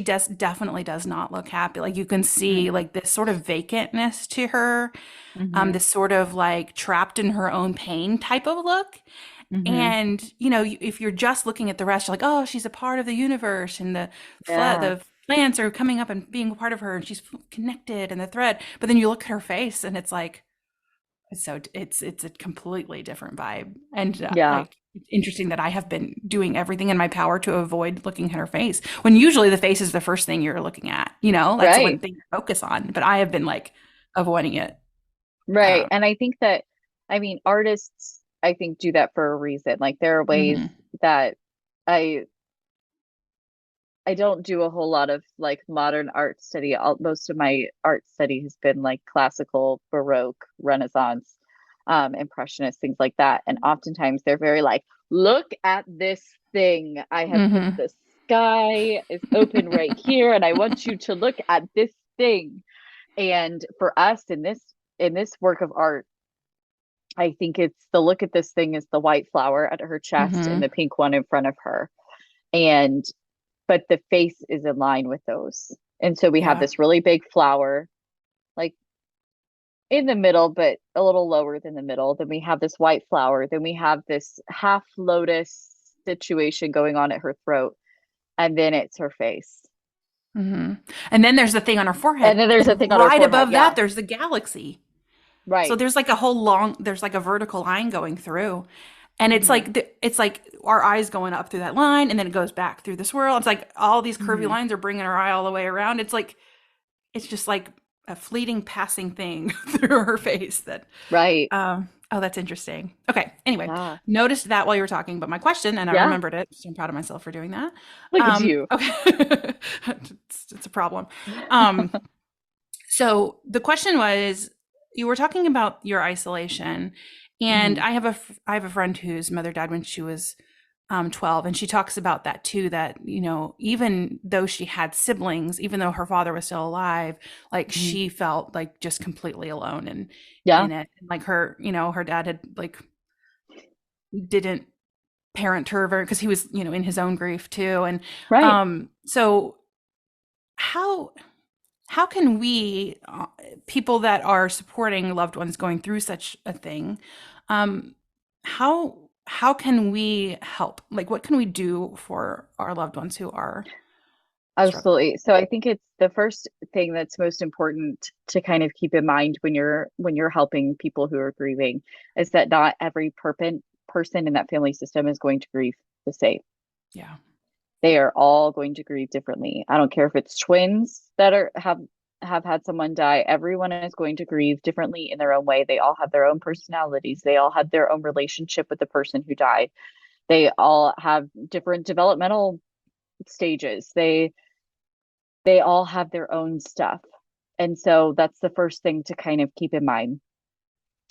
does definitely does not look happy. Like you can Hmm. see like this sort of vacantness to her, Hmm. this sort of like trapped in her own pain type of look. Hmm. And if you're just looking at the rest, you're like, oh, she's a part of the universe, and Yeah. the plants are coming up and being a part of her, and she's connected, and the thread. But then you look at her face, and it's like it's a completely different vibe. And Yeah. like it's interesting that I have been doing everything in my power to avoid looking at her face when usually the face is the first thing you're looking at. That's the one Right. thing you focus on. But I have been like avoiding it. Right. Um, And I think that, I mean, artists, I think, do that for a reason. Like there are ways mhm, that I I don't do a whole lot of like modern art study. Most of my art study has been like classical, Baroque, Renaissance, Impressionist, things like that. And oftentimes they're very like, look at this thing. I have put mhm. the sky is open right here, and I want you to look at this thing. And for us in this work of art, I think it's the look at this thing is the white flower at her chest and Mhm. the pink one in front of her. And but the face is in line with those. And so we have Yeah. this really big flower, like in the middle, but a little lower than the middle. Then we have this white flower. Then we have this half lotus situation going on at her throat. And then it's her face. Mhm. And then there's the thing on her And forehead, then there's a and thing on her right forehead. above that, Yeah. there's the galaxy. So Right. there's like a vertical line going through. And Hmm. it's like our eyes going up through that line, and then it goes back through the swirl. It's like all these curvy Hmm. lines are bringing our eye all the way around. It's just like a fleeting passing thing through her face that Right. oh, that's interesting. Okay. Anyway, Yeah. noticed that while you were talking, but my question, and I Yeah. remembered it, so I'm proud of myself for doing that. Look at you. Okay. It's a problem. Um, so the question was, you were talking about your isolation, and Hmm. I have a friend whose mother died when she was 12, and she talks about that too. That even though she had siblings, even though her father was still alive, like Hmm. she felt like just completely alone and Yeah. in it. Like her dad had like didn't parent her very because he was in his own grief too, and Right. so how how can we, people that are supporting loved ones going through such a thing, um, how can we help? Like, what can we do for our loved ones who are struggling? Absolutely. So I think it's the first thing that's most important to kind of keep in mind when you're helping people who are grieving is that not every person in that family system is going to grieve the same. Yeah. They are all going to grieve differently. I don't care if it's twins that have had someone die. Everyone is going to grieve differently in their own way. They all have their own personalities. They all have their own relationship with the person who died. They all have different developmental stages. They all have their own stuff. And so that's the first thing to kind of keep in mind.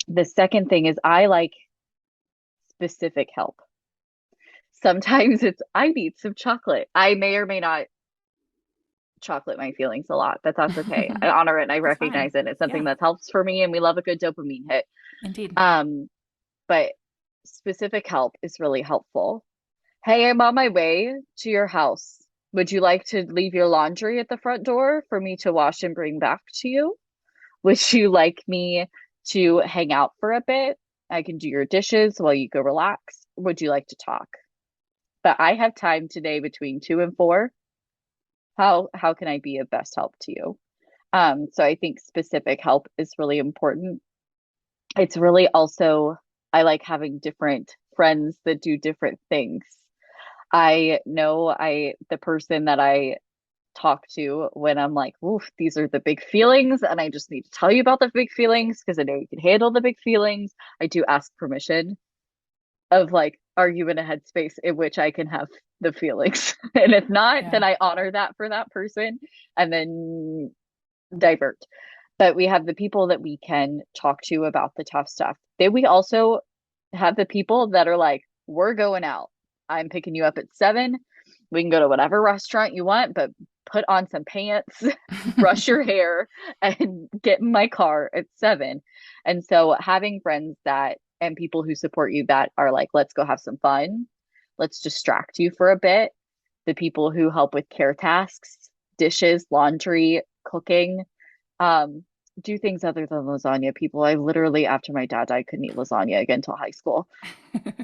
The second thing is I like specific help. Sometimes it's I need some chocolate. I may or may not chocolate my feelings a lot, but that's okay. I honor it and I That's fine. recognize it. It's Yeah, something that helps for me and we love a good dopamine hit. indeed. Um, but specific help is really helpful. Hey, I'm on my way to your house. Would you like to leave your laundry at the front door for me to wash and bring back to you? Would you like me to hang out for a bit? I can do your dishes while you go relax. Would you like to talk? But I have time today between 2 and 4. How can I be of best help to you? So I think specific help is really important. It's really also, I like having different friends that do different things. I know the person that I talk to when I'm like, oof, these are the big feelings, and I just need to tell you about the big feelings because I know you can handle the big feelings. I do ask permission of like, are you in a headspace in which I can have the feelings? And if not, Yeah. then I honor that for that person and then divert. But we have the people that we can talk to about the tough stuff. Then we also have the people that are like, we're going out. I'm picking you up at 7. We can go to whatever restaurant you want, but put on some pants, brush your hair, and get in my car at 7. And so having friends that and people who support you that are like, let's go have some fun. Let's distract you for a bit. The people who help with care tasks, dishes, laundry, cooking, um, do things other than lasagna. People, I literally, after my dad died, couldn't eat lasagna again until high school.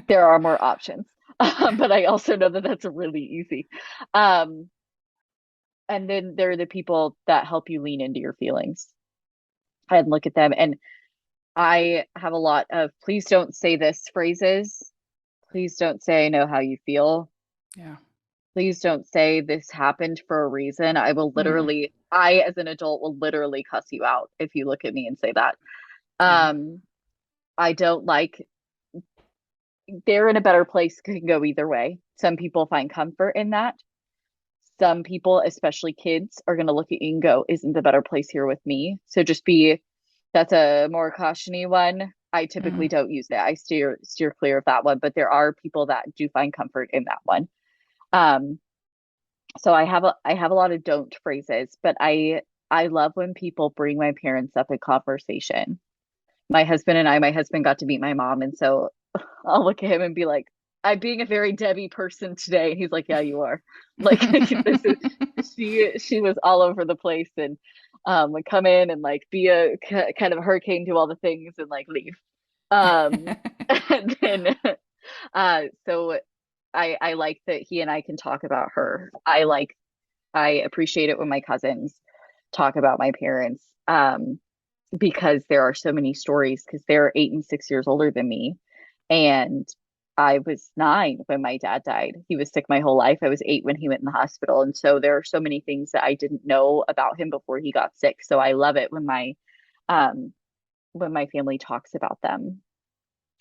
There are more options. But I also know that that's really easy. Um, and then there are the people that help you lean into your feelings and look at them. And I have a lot of please don't say this phrases. Please don't say I know how you feel. Yeah. Please don't say this happened for a reason. Mm, I as an adult will literally cuss you out if you look at me and say that. yeah. Um, I don't like, they're in a better place, can go either way. Some people find comfort in that. Some people, especially kids, are going to look at you and go, isn't the better place here with me? So just be, that's a more cautionary one. I typically Mm, don't use that. I steer clear of that one, but there are people that do find comfort in that one. Um, so I have a lot of don't phrases, but I love when people bring my parents up in conversation. My husband got to meet my mom, and so I'll look at him and be like, I'm being a very Debbie person today. And he's like, yeah, you are. Like this is she was all over the place and would come in and like be a kind of a hurricane, do all the things and like leave. Um and then so I like that he and I can talk about her. I appreciate it when my cousins talk about my parents. Because there are so many stories because they're 8 and 6 years older than me. And I was 9 when my dad died. He was sick my whole life. I was 8 when he went in the hospital. And so there are so many things that I didn't know about him before he got sick. So I love it when my family talks about them.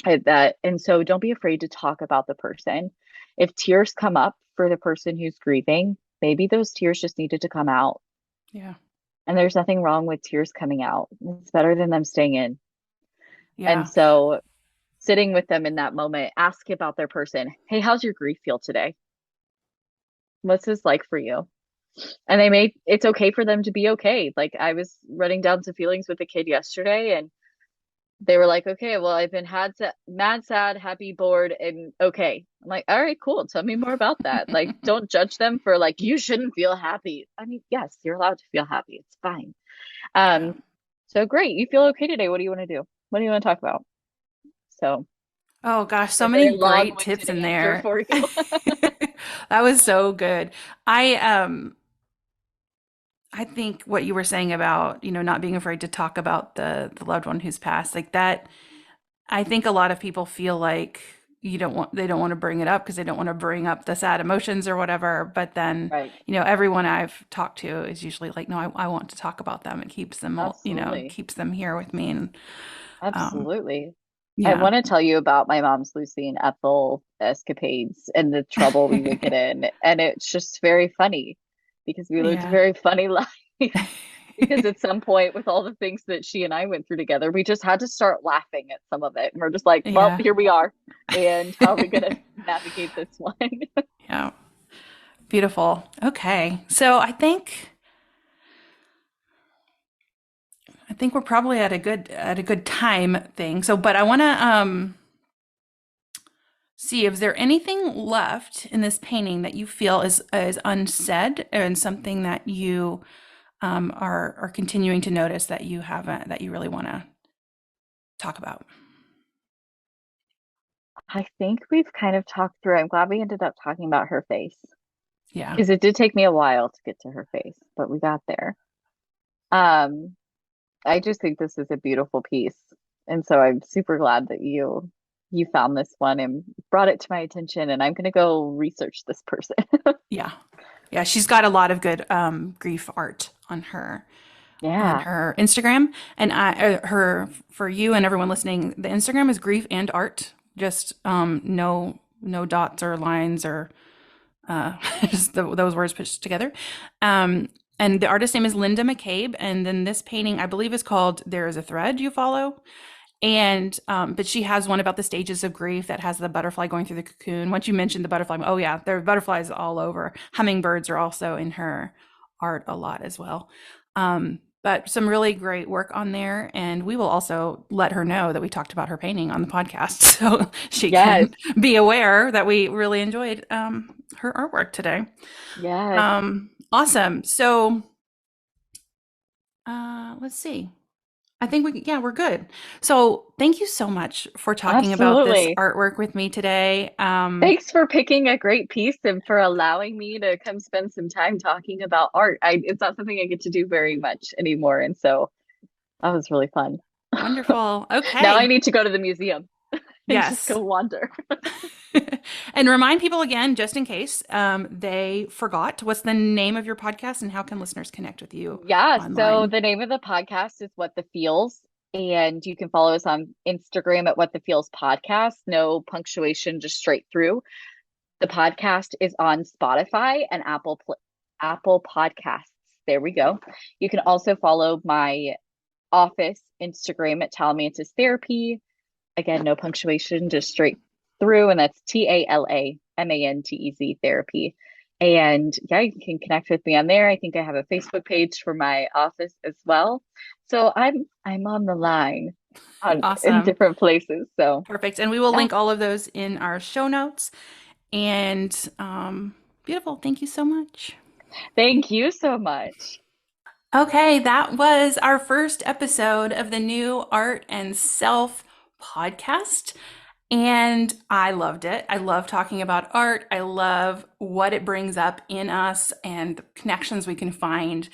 And so don't be afraid to talk about the person. If tears come up for the person who's grieving, maybe those tears just needed to come out. yeah. And there's nothing wrong with tears coming out. It's better than them staying in. And Yeah. so sitting with them in that moment, ask about their person. Hey, how's your grief feel today? What's this like for you? And it's okay for them to be okay. Like I was running down some feelings with a kid yesterday and they were like, okay, well, I've been mad, sad, happy, bored, and okay. I'm like, all right, cool. Tell me more about that. Like, don't judge them for like, you shouldn't feel happy. I mean, yes, you're allowed to feel happy. It's fine. Yeah. Um, so great. You feel okay today. What do you want to do? What do you want to talk about? So Oh gosh, a so many very great long-winded tips in answer there. for you. That was so good. I think what you were saying about, not being afraid to talk about the loved one who's passed, like that, I think a lot of people feel like they don't want to bring it up because they don't want to bring up the sad emotions or whatever. But then, Right. everyone I've talked to is usually like, no, I want to talk about them. It keeps them, Absolutely. keeps them here with me. And um, Absolutely. I yeah, want to tell you about my mom's Lucy and Ethel escapades and the trouble we would get in. And it's just very funny because we lived a yeah. very funny life. Because at some point, with all the things that she and I went through together, we just had to start laughing at some of it. And we're just like, well, Yeah. here we are. And how are we going to navigate this one? Yeah. Beautiful. Okay. So I think we're probably at a good time thing. So, but I want to see if there anything left in this painting that you feel is unsaid and something that you are continuing to notice that you haven't that you really want to talk about. I think we've kind of talked through. I'm glad we ended up talking about her face Yeah. because it did take me a while to get to her face, but we got there. Um, I just think this is a beautiful piece. And so I'm super glad that you found this one and brought it to my attention and I'm going to go research this person. Yeah. Yeah. She's got a lot of good grief art on Yeah. her Instagram. And her for you and everyone listening, the Instagram is grief and art. Just no dots or lines or just those words put together. Um, and the artist name is Linda McCabe. And then this painting, I believe, is called "There Is a Thread You Follow." And but she has one about the stages of grief that has the butterfly going through the cocoon. Once you mentioned the butterfly, oh yeah, there are butterflies all over. Hummingbirds are also in her art a lot as well. But some really great work on there, and we will also let her know that we talked about her painting on the podcast, so she Yes. can be aware that we really enjoyed her artwork today. Yes. Awesome. So let's see. I think we're good. So thank you so much for talking about this Absolutely. artwork with me today. Thanks for picking a great piece and for allowing me to come spend some time talking about art. It's not something I get to do very much anymore. And so that was really fun. Wonderful. Now I Okay. need to go to the museum and just Yes. go wander. And remind people again, just in case they forgot, what's the name of your podcast and how can listeners connect with you Yeah, so online? the name of the podcast is What the Feels, and you can follow us on Instagram at What the Feels Podcast. No punctuation, just straight through. The podcast is on Spotify and Apple Podcasts. There we go. You can also follow my office Instagram at Talamantez Therapy. Again, no punctuation, just straight through, and that's Talamantez Therapy. And yeah, you can connect with me on there. I think I have a Facebook page for my office as well. So I'm on the line in Awesome. different places. So Perfect. And we will yeah, link all of those in our show notes. And beautiful. Thank you so much. thank you so much. Okay, that was our first episode of the new Art and Self podcast. And I loved it. I love talking about art. I love what it brings up in us and the connections we can find.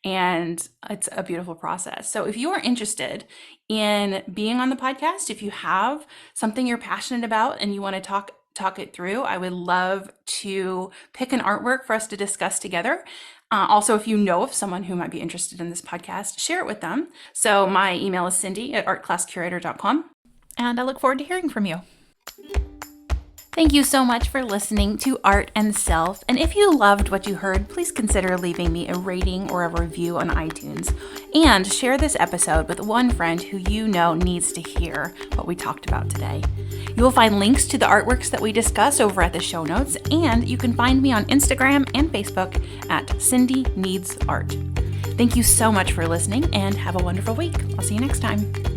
And it's a beautiful process. So if you are interested in being on the podcast, if you have something you're passionate about and you want to talk it through, I would love to pick an artwork for us to discuss together. Also, if you know of someone who might be interested in this podcast, share it with them. So my email is cindy@artclasscurator.com, and I look forward to hearing from you. Thank you so much for listening to Art and Self. And if you loved what you heard, please consider leaving me a rating or a review on iTunes. And share this episode with one friend who you know needs to hear what we talked about today. You will find links to the artworks that we discuss over at the show notes, and you can find me on Instagram and Facebook at Cindy Needs Art. Thank you so much for listening and have a wonderful week. I'll see you next time.